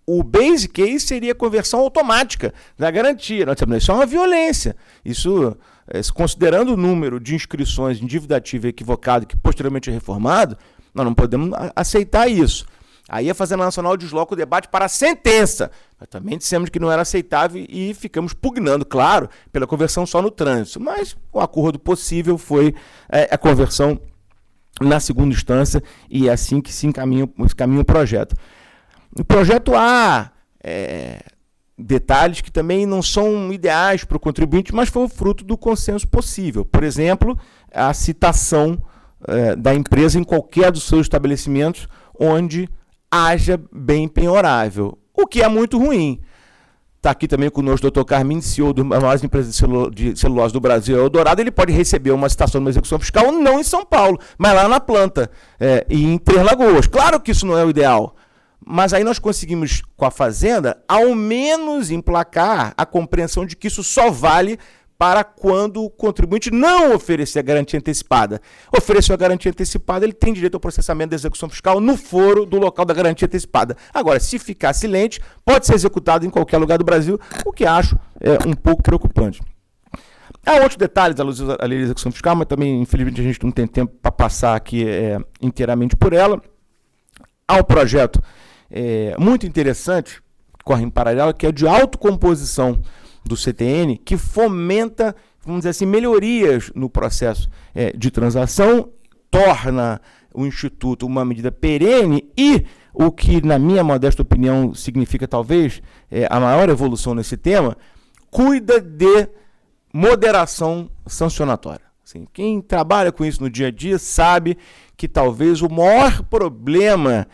o base case seria a conversão automática da garantia. Isso é uma violência. Isso, considerando o número de inscrições em dívida ativa equivocado que posteriormente é reformado, nós não podemos aceitar isso. Aí a Fazenda Nacional desloca o debate para a sentença. Nós também dissemos que não era aceitável e ficamos pugnando, claro, pela conversão só no trânsito. Mas o acordo possível foi a conversão na segunda instância e é assim que se encaminha o projeto. No projeto há detalhes que também não são ideais para o contribuinte, mas foi o fruto do consenso possível. Por exemplo, a citação da empresa em qualquer dos seus estabelecimentos onde haja bem penhorável, o que é muito ruim. Está aqui também conosco o Dr. Carmine, CEO da maior empresa de celulose do Brasil, Eldorado. Ele pode receber uma citação de uma execução fiscal não em São Paulo, mas lá na planta, e em Três Lagoas. Claro que isso não é o ideal, mas aí nós conseguimos, com a Fazenda, ao menos emplacar a compreensão de que isso só vale para quando o contribuinte não oferecer a garantia antecipada. Ofereceu a garantia antecipada, ele tem direito ao processamento da execução fiscal no foro do local da garantia antecipada. Agora, se ficar silente, pode ser executado em qualquer lugar do Brasil, o que acho um pouco preocupante. Há outros detalhes da lei de execução fiscal, mas também, infelizmente, a gente não tem tempo para passar aqui inteiramente por ela. Há um projeto muito interessante, que corre em paralelo, que é de autocomposição do CTN, que fomenta, vamos dizer assim, melhorias no processo de transação, torna o Instituto uma medida perene e, o que, na minha modesta opinião, significa talvez a maior evolução nesse tema, cuida de moderação sancionatória. Assim, quem trabalha com isso no dia a dia sabe que talvez o maior problema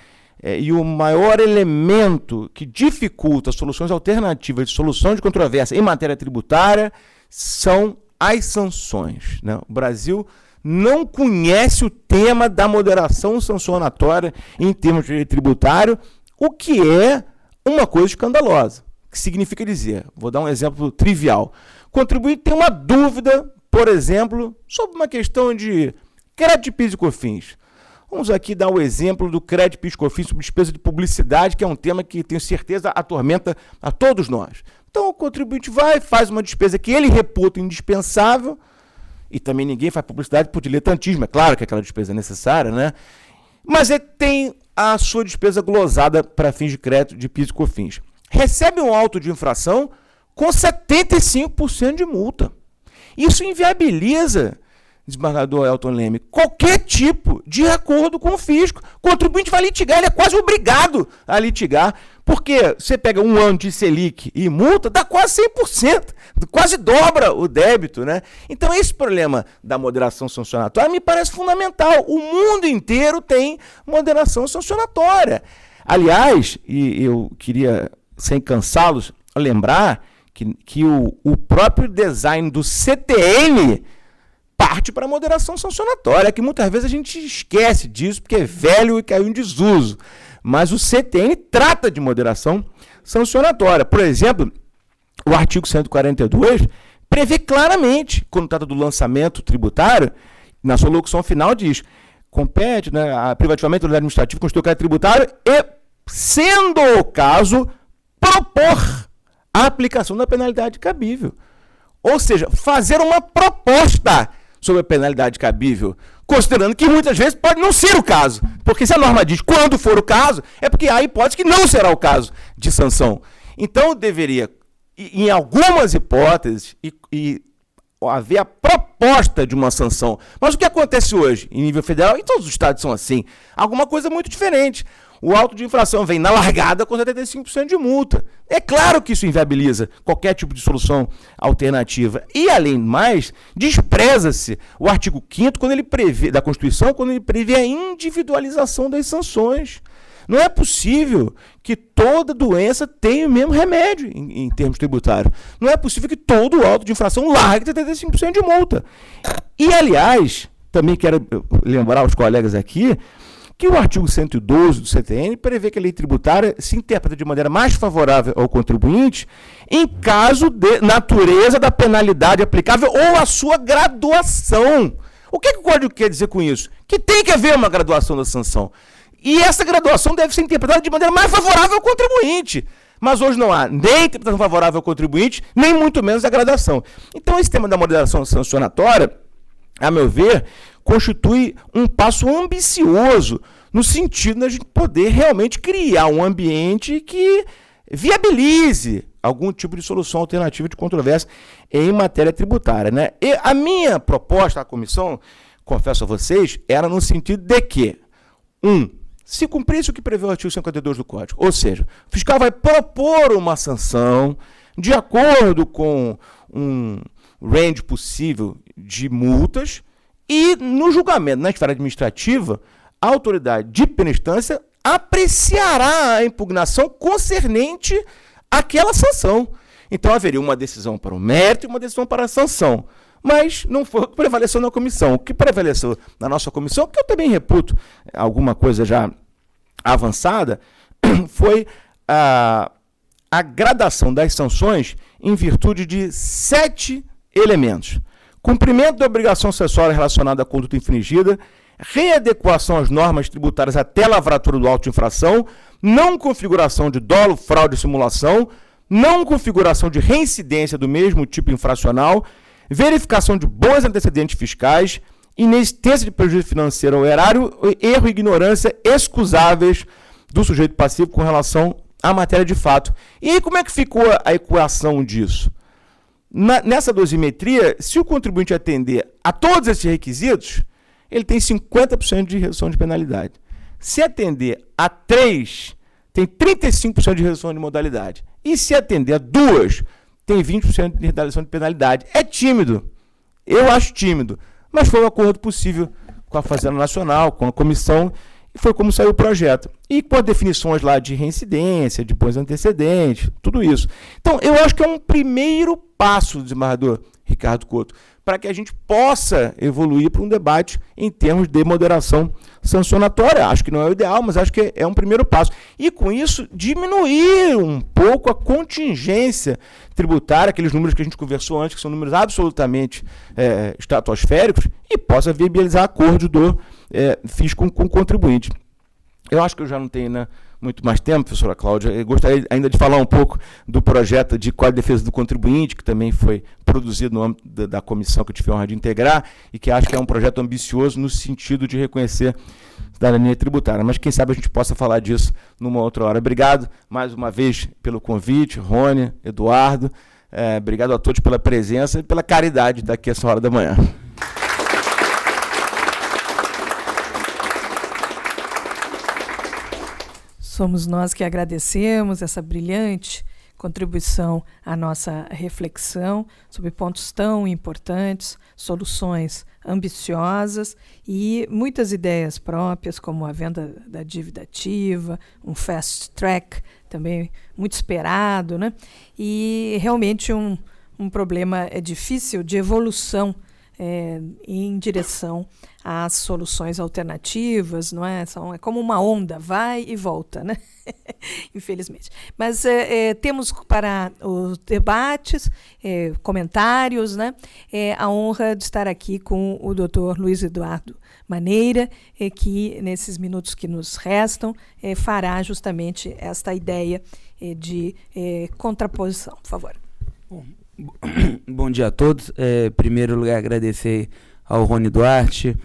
e o maior elemento que dificulta soluções alternativas de solução de controvérsia em matéria tributária são as sanções, né? O Brasil não conhece o tema da moderação sancionatória em termos de direito tributário, o que é uma coisa escandalosa, que significa dizer, vou dar um exemplo trivial, o contribuinte tem uma dúvida, por exemplo, sobre uma questão de crédito de PIS e COFINS. Vamos aqui dar o exemplo do crédito PIS e COFINS sobre despesa de publicidade, que é um tema que, tenho certeza, atormenta a todos nós. Então, o contribuinte vai, faz uma despesa que ele reputa indispensável, e também ninguém faz publicidade por diletantismo, é claro que aquela despesa é necessária, né? Mas ele tem a sua despesa glosada para fins de crédito de PIS e COFINS. Recebe um auto de infração com 75% de multa. Isso inviabiliza, desembargador Elton Leme, qualquer tipo de acordo com o fisco. O contribuinte vai litigar, ele é quase obrigado a litigar, porque você pega um ano de Selic e multa, dá quase 100%, quase dobra o débito, né? Então esse problema da moderação sancionatória me parece fundamental. O mundo inteiro tem moderação sancionatória. Aliás, e eu queria, sem cansá-los, lembrar que o próprio design do CTN parte para a moderação sancionatória, que muitas vezes a gente esquece disso, porque é velho e caiu em desuso. Mas o CTN trata de moderação sancionatória. Por exemplo, o artigo 142 prevê claramente, quando trata do lançamento tributário, na sua locução final diz, compete, né, privativamente a unidade administrativa constitui o crédito tributário e, sendo o caso, propor a aplicação da penalidade cabível. Ou seja, fazer uma proposta sobre a penalidade cabível, considerando que muitas vezes pode não ser o caso. Porque se a norma diz quando for o caso, é porque há hipótese que não será o caso de sanção. Então, deveria, em algumas hipóteses, haver a proposta de uma sanção. Mas o que acontece hoje, em nível federal, e todos os estados são assim, alguma coisa muito diferente. O auto de infração vem na largada com 75% de multa. É claro que isso inviabiliza qualquer tipo de solução alternativa. E, além do mais, despreza-se o artigo 5º da Constituição, quando ele prevê a individualização das sanções. Não é possível que toda doença tenha o mesmo remédio em termos tributários. Não é possível que todo auto de infração largue 75% de multa. E, aliás, também quero lembrar aos colegas aqui que o artigo 112 do CTN prevê que a lei tributária se interpreta de maneira mais favorável ao contribuinte em caso de natureza da penalidade aplicável ou a sua graduação. O que o Código quer dizer com isso? Que tem que haver uma graduação da sanção. E essa graduação deve ser interpretada de maneira mais favorável ao contribuinte. Mas hoje não há nem interpretação favorável ao contribuinte, nem muito menos a gradação. Então, esse tema da moderação sancionatória, a meu ver, constitui um passo ambicioso no sentido de a gente poder realmente criar um ambiente que viabilize algum tipo de solução alternativa de controvérsia em matéria tributária, né? E a minha proposta à comissão, confesso a vocês, era no sentido de que, se cumprisse o que prevê o artigo 52 do Código, ou seja, o fiscal vai propor uma sanção de acordo com um range possível de multas, e no julgamento, na esfera administrativa, a autoridade de penitência apreciará a impugnação concernente àquela sanção. Então haveria uma decisão para o mérito e uma decisão para a sanção. Mas não foi o que prevaleceu na comissão. O que prevaleceu na nossa comissão, que eu também reputo alguma coisa já avançada, foi a gradação das sanções em virtude de 7 elementos. Cumprimento da obrigação acessória relacionada à conduta infringida, readequação às normas tributárias até a lavratura do auto de infração, não configuração de dolo, fraude e simulação, não configuração de reincidência do mesmo tipo infracional, verificação de bons antecedentes fiscais, inexistência de prejuízo financeiro ao erário, erro e ignorância excusáveis do sujeito passivo com relação à matéria de fato. E aí, como é que ficou a equação disso? Nessa dosimetria, se o contribuinte atender a todos esses requisitos, ele tem 50% de redução de penalidade. Se atender a 3, tem 35% de redução de modalidade. E se atender a 2, tem 20% de redução de penalidade. É tímido. Eu acho tímido. Mas foi um acordo possível com a Fazenda Nacional, com a comissão, e foi como saiu o projeto. E com as definições lá de reincidência, de bons antecedentes, tudo isso. Então, eu acho que é um primeiro passo, desembargador Ricardo Couto, para que a gente possa evoluir para um debate em termos de moderação sancionatória. Acho que não é o ideal, mas acho que é um primeiro passo. E, com isso, diminuir um pouco a contingência tributária, aqueles números que a gente conversou antes, que são números absolutamente estratosféricos, e possa viabilizar acordo do fisco com o contribuinte. Eu acho que eu já não tenho muito mais tempo, professora Cláudia. Eu gostaria ainda de falar um pouco do projeto de Código de Defesa do Contribuinte, que também foi produzido no âmbito da comissão que eu tive a honra de integrar, e que acho que é um projeto ambicioso no sentido de reconhecer a cidadania tributária. Mas quem sabe a gente possa falar disso numa outra hora. Obrigado mais uma vez pelo convite, Rony, Eduardo. Obrigado a todos pela presença e pela caridade daqui a essa hora da manhã. Somos nós que agradecemos essa brilhante contribuição à nossa reflexão sobre pontos tão importantes, soluções ambiciosas e muitas ideias próprias, como a venda da dívida ativa, um fast track também muito esperado, né? E realmente um problema difícil de evolução em direção às soluções alternativas, não é? É como uma onda, vai e volta, né? Infelizmente. Mas temos para os debates, comentários, né? A honra de estar aqui com o Dr. Luiz Eduardo Maneira, que nesses minutos que nos restam fará justamente esta ideia de contraposição. Por favor. Bom dia a todos. Em primeiro lugar, agradecer ao Rony Duarte,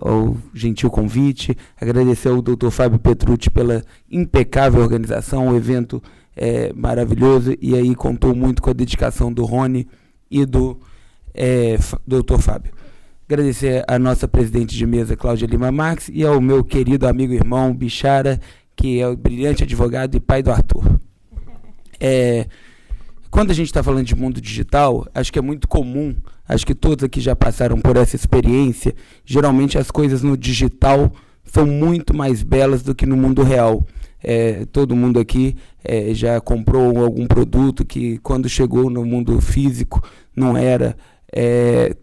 ao gentil convite, agradecer ao Dr. Fábio Petrucci pela impecável organização, o evento é maravilhoso, e aí contou muito com a dedicação do Rony e do Dr. Fábio. Agradecer a nossa presidente de mesa, Cláudia Lima Marques, e ao meu querido amigo e irmão Bichara, que é o brilhante advogado e pai do Arthur. Quando a gente está falando de mundo digital, acho que é muito comum, acho que todos aqui já passaram por essa experiência, geralmente as coisas no digital são muito mais belas do que no mundo real. Todo mundo aqui já comprou algum produto que quando chegou no mundo físico não era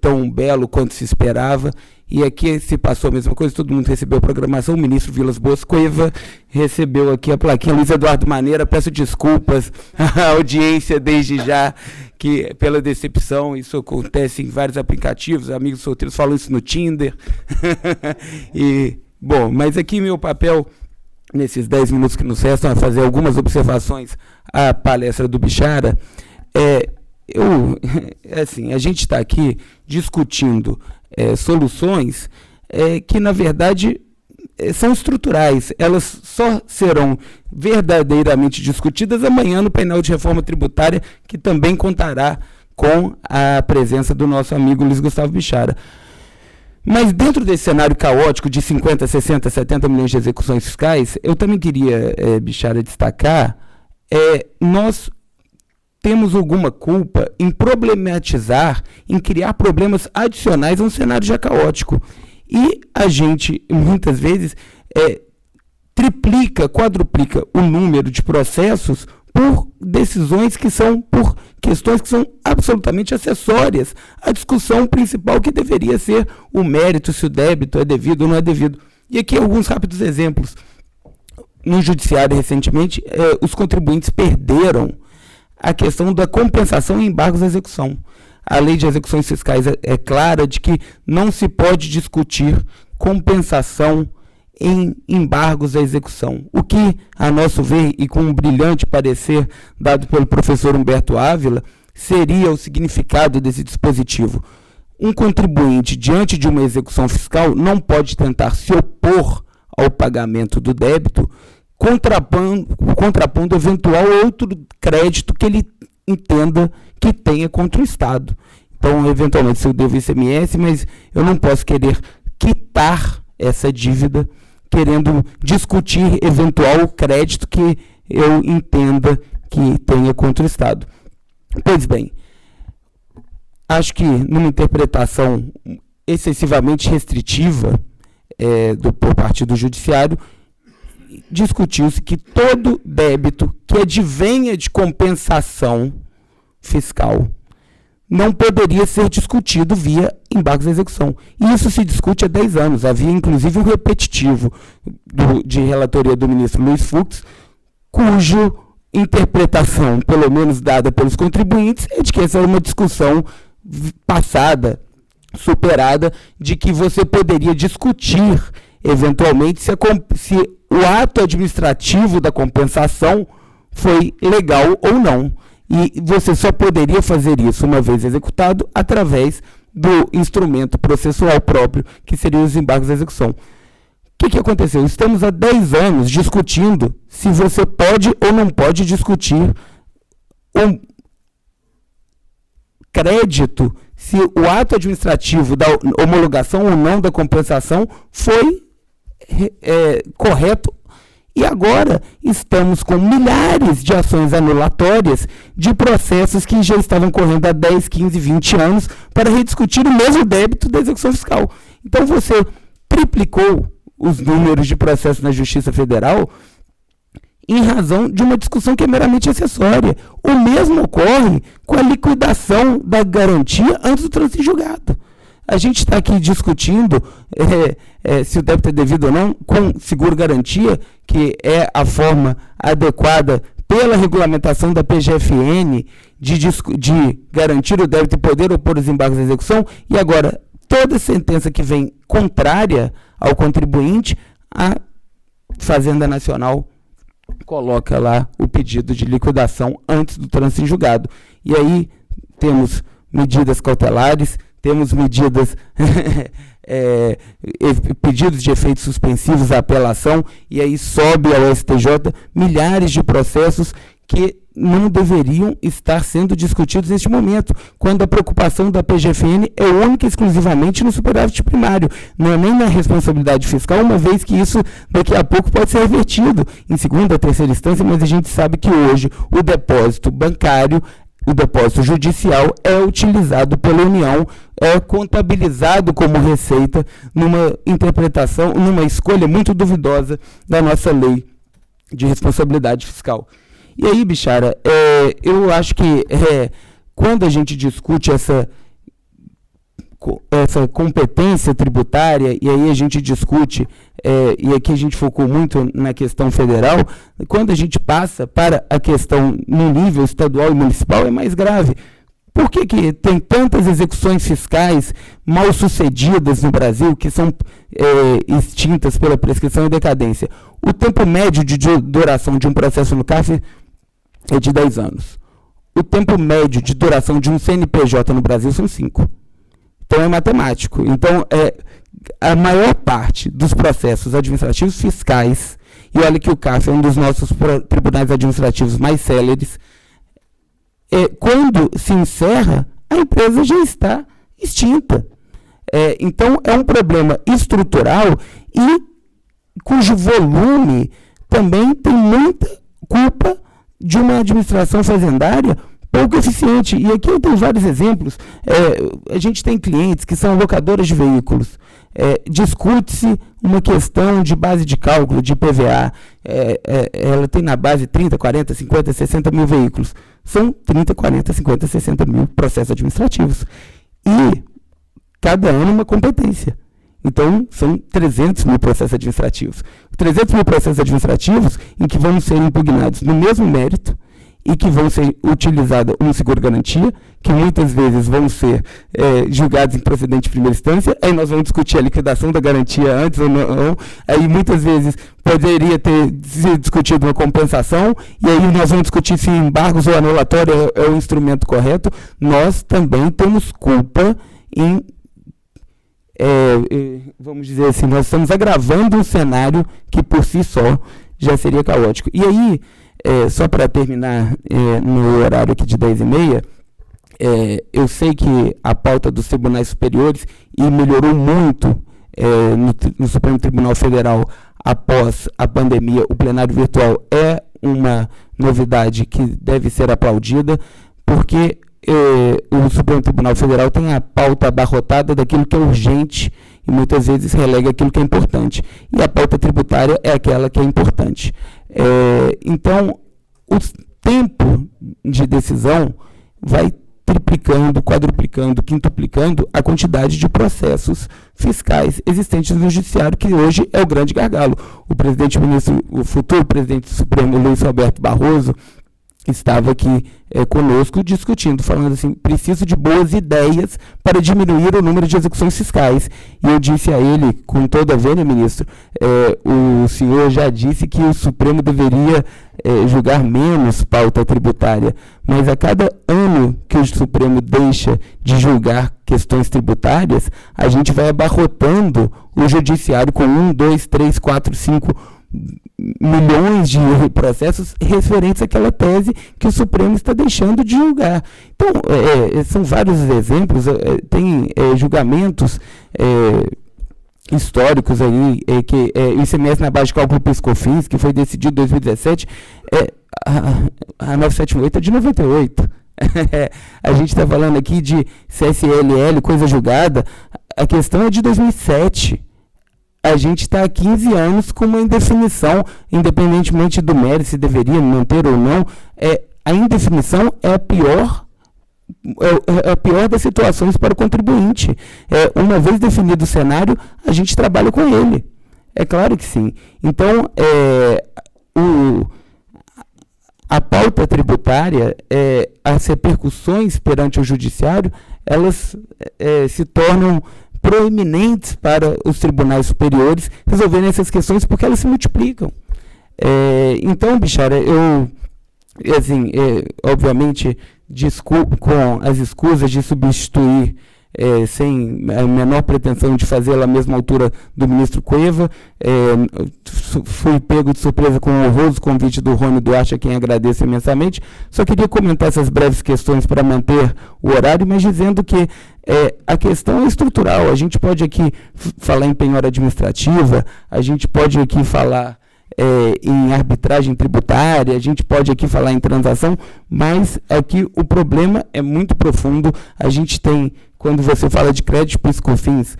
tão belo quanto se esperava, e aqui se passou a mesma coisa, todo mundo recebeu programação, o ministro Vilas Boas Cueva recebeu aqui a plaquinha, Luiz Eduardo Maneira, peço desculpas à audiência desde já pela decepção, isso acontece em vários aplicativos, amigos solteiros falam isso no Tinder, bom, mas aqui meu papel, nesses 10 minutos que nos restam, é fazer algumas observações à palestra do Bichara. A gente está aqui discutindo soluções que, na verdade, são estruturais. Elas só serão verdadeiramente discutidas amanhã no painel de reforma tributária, que também contará com a presença do nosso amigo Luiz Gustavo Bichara. Mas dentro desse cenário caótico de 50, 60, 70 milhões de execuções fiscais, eu também queria, Bichara, destacar, nós temos alguma culpa em problematizar, em criar problemas adicionais a um cenário já caótico. E a gente, muitas vezes, triplica, quadruplica o número de processos por decisões por questões que são absolutamente acessórias à discussão principal, que deveria ser o mérito, se o débito é devido ou não é devido. E aqui alguns rápidos exemplos. No judiciário, recentemente, os contribuintes perderam a questão da compensação em embargos à execução. A lei de execuções fiscais é clara de que não se pode discutir compensação em embargos à execução. O que, a nosso ver, e com um brilhante parecer dado pelo professor Humberto Ávila, seria o significado desse dispositivo. Um contribuinte, diante de uma execução fiscal, não pode tentar se opor ao pagamento do débito, contrapondo eventual outro crédito que ele entenda que tenha contra o Estado. Então, eventualmente, se eu devo ICMS, mas eu não posso querer quitar essa dívida, querendo discutir eventual crédito que eu entenda que tenha contra o Estado. Pois bem, acho que numa interpretação excessivamente restritiva por parte do Judiciário, discutiu-se que todo débito que advenha de compensação fiscal não poderia ser discutido via embargos à execução. E isso se discute há 10 anos. Havia, inclusive, um repetitivo de relatoria do ministro Luiz Fux, cuja interpretação, pelo menos dada pelos contribuintes, é de que essa era uma discussão passada, superada, de que você poderia discutir, eventualmente, se o ato administrativo da compensação foi legal ou não. E você só poderia fazer isso, uma vez executado, através do instrumento processual próprio, que seriam os embargos à execução. O que aconteceu? Estamos há 10 anos discutindo se você pode ou não pode discutir um crédito, se o ato administrativo da homologação ou não da compensação foi correto. E agora estamos com milhares de ações anulatórias de processos que já estavam correndo há 10, 15, 20 anos para rediscutir o mesmo débito da execução fiscal. Então você triplicou os números de processos na Justiça Federal em razão de uma discussão que é meramente acessória. O mesmo ocorre com a liquidação da garantia antes do trânsito em julgado. A gente está aqui discutindo se o débito é devido ou não com seguro-garantia, que é a forma adequada pela regulamentação da PGFN de garantir o débito e poder opor os embargos à execução, e agora toda sentença que vem contrária ao contribuinte, a Fazenda Nacional coloca lá o pedido de liquidação antes do trânsito em julgado. E aí temos medidas cautelares, temos medidas, pedidos de efeitos suspensivos à apelação, e aí sobe ao STJ milhares de processos que não deveriam estar sendo discutidos neste momento, quando a preocupação da PGFN é única e exclusivamente no superávit primário, não é nem na responsabilidade fiscal, uma vez que isso daqui a pouco pode ser revertido em segunda, terceira instância, mas a gente sabe que hoje o depósito bancário, o depósito judicial é utilizado pela União, é contabilizado como receita numa interpretação, numa escolha muito duvidosa da nossa lei de responsabilidade fiscal. E aí, Bichara, eu acho que quando a gente discute essa competência tributária, e aí a gente discute, e aqui a gente focou muito na questão federal, quando a gente passa para a questão no nível estadual e municipal, é mais grave. Por que tem tantas execuções fiscais mal sucedidas no Brasil, que são extintas pela prescrição e decadência? O tempo médio de duração de um processo no CARF é de 10 anos. O tempo médio de duração de um CNPJ no Brasil são 5. Então é matemático. Então, a maior parte dos processos administrativos fiscais, e olha que o CARF é um dos nossos tribunais administrativos mais céleres, quando se encerra, a empresa já está extinta. Então, é um problema estrutural e cujo volume também tem muita culpa de uma administração fazendária pouco eficiente. E aqui eu tenho vários exemplos. A gente tem clientes que são locadoras de veículos. Discute-se uma questão de base de cálculo, de IPVA. Ela tem na base 30, 40, 50, 60 mil veículos. São 30, 40, 50, 60 mil processos administrativos. E cada ano uma competência. Então, são 300 mil processos administrativos. 300 mil processos administrativos em que vão ser impugnados no mesmo mérito e que vão ser utilizados um seguro-garantia, que muitas vezes vão ser julgados em procedente de primeira instância, aí nós vamos discutir a liquidação da garantia antes ou não, aí muitas vezes poderia ter sido discutido uma compensação, e aí nós vamos discutir se embargos ou anulatório é o instrumento correto. Nós também temos culpa em vamos dizer assim, nós estamos agravando um cenário que por si só já seria caótico. E aí, só para terminar no horário aqui de 10h30, eu sei que a pauta dos tribunais superiores melhorou muito no Supremo Tribunal Federal após a pandemia. O plenário virtual é uma novidade que deve ser aplaudida, porque o Supremo Tribunal Federal tem a pauta abarrotada daquilo que é urgente e muitas vezes relega aquilo que é importante. E a pauta tributária é aquela que é importante. Então, o tempo de decisão vai triplicando, quadruplicando, quintuplicando a quantidade de processos fiscais existentes no judiciário, que hoje é o grande gargalo. O futuro presidente do Supremo, Luiz Roberto Barroso, estava aqui conosco discutindo, falando assim, preciso de boas ideias para diminuir o número de execuções fiscais. E eu disse a ele, com toda a vênia, ministro, o senhor já disse que o Supremo deveria julgar menos pauta tributária, mas a cada ano que o Supremo deixa de julgar questões tributárias, a gente vai abarrotando o judiciário com 1, 2, 3, 4, 5 milhões de processos referentes àquela tese que o Supremo está deixando de julgar. Então, são vários exemplos, tem julgamentos históricos aí, que o ICMS na base de cálculo PIS/COFINS, que foi decidido em 2017, a 978 é de 98. A gente está falando aqui de CSLL, coisa julgada, a questão é de 2007. A gente está há 15 anos com uma indefinição, independentemente do mérito, se deveria manter ou não. A indefinição é a pior das situações para o contribuinte. Uma vez definido o cenário, a gente trabalha com ele. É claro que sim. Então, a pauta tributária, as repercussões perante o judiciário, elas se tornam proeminentes para os tribunais superiores resolverem essas questões, porque elas se multiplicam. Então, Bixara, eu, assim, obviamente, com as escusas de substituir, sem a menor pretensão de fazê-la à mesma altura do ministro Cueva, fui pego de surpresa com o honroso convite do Rony Duarte, a quem agradeço imensamente. Só queria comentar essas breves questões para manter o horário, mas dizendo que a questão é estrutural. A gente pode aqui falar em penhora administrativa, a gente pode aqui falar em arbitragem tributária, a gente pode aqui falar em transação, mas aqui o problema é muito profundo. A gente tem, quando você fala de crédito PIS/COFINS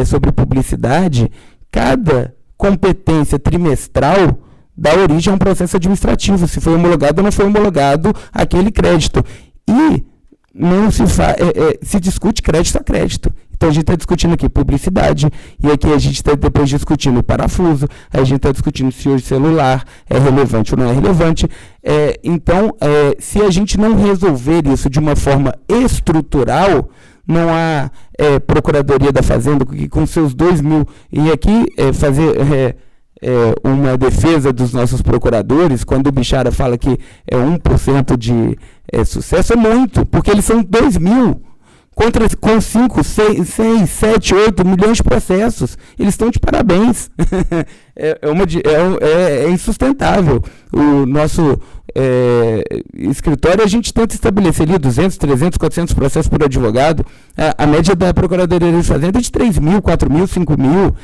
sobre publicidade, cada competência trimestral dá origem a um processo administrativo, se foi homologado ou não foi homologado aquele crédito. E não se discute crédito a crédito. Então a gente está discutindo aqui publicidade, e aqui a gente está depois discutindo parafuso, a gente está discutindo se o celular é relevante ou não é relevante. Então, se a gente não resolver isso de uma forma estrutural, não há Procuradoria da Fazenda que com seus 2 mil, e aqui fazer uma defesa dos nossos procuradores, quando o Bixara fala que 1% de sucesso, é muito, porque eles são 2 mil, com 5, 6, 7, 8 milhões de processos. Eles estão de parabéns. É insustentável. O nosso escritório, a gente tenta estabelecer ali 200, 300, 400 processos por advogado. A média da Procuradoria de Fazenda é de 3 mil, 4 mil, 5 mil.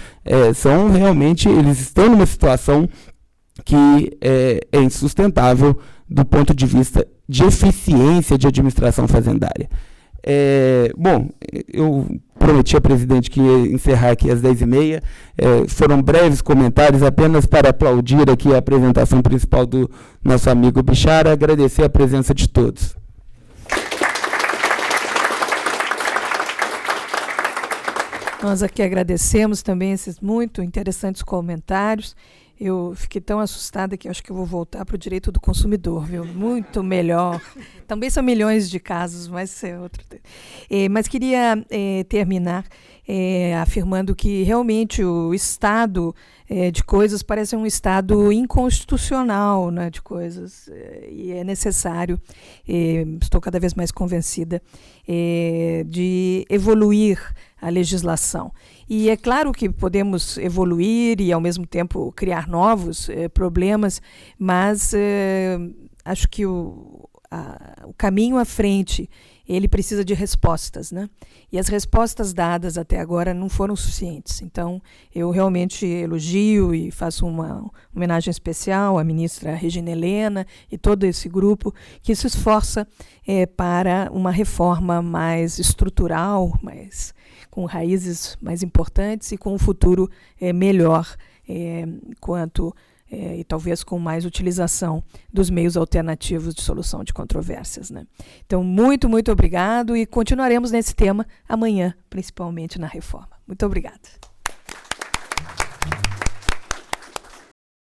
São realmente, eles estão numa situação que é insustentável do ponto de vista de eficiência de administração fazendária. Bom, eu prometi ao presidente que ia encerrar aqui às 10h30. Foram breves comentários apenas para aplaudir aqui a apresentação principal do nosso amigo Bixara, agradecer a presença de todos. Nós aqui agradecemos também esses muito interessantes comentários. Eu fiquei tão assustada que acho que eu vou voltar para o direito do consumidor, viu? Muito melhor. Também são milhões de casos, mas é outro. Mas queria terminar afirmando que realmente o estado de coisas parece um estado inconstitucional, né, de coisas, e é necessário, estou cada vez mais convencida, de evoluir a legislação. E é claro que podemos evoluir e, ao mesmo tempo, criar novos problemas, mas acho que o caminho à frente, ele precisa de respostas, né? E as respostas dadas até agora não foram suficientes. Então, eu realmente elogio e faço uma homenagem especial à ministra Regina Helena e todo esse grupo que se esforça para uma reforma mais estrutural, com raízes mais importantes e com um futuro melhor quanto e talvez com mais utilização dos meios alternativos de solução de controvérsias, né? Então, muito, muito obrigado e continuaremos nesse tema amanhã, principalmente na reforma. Muito obrigada.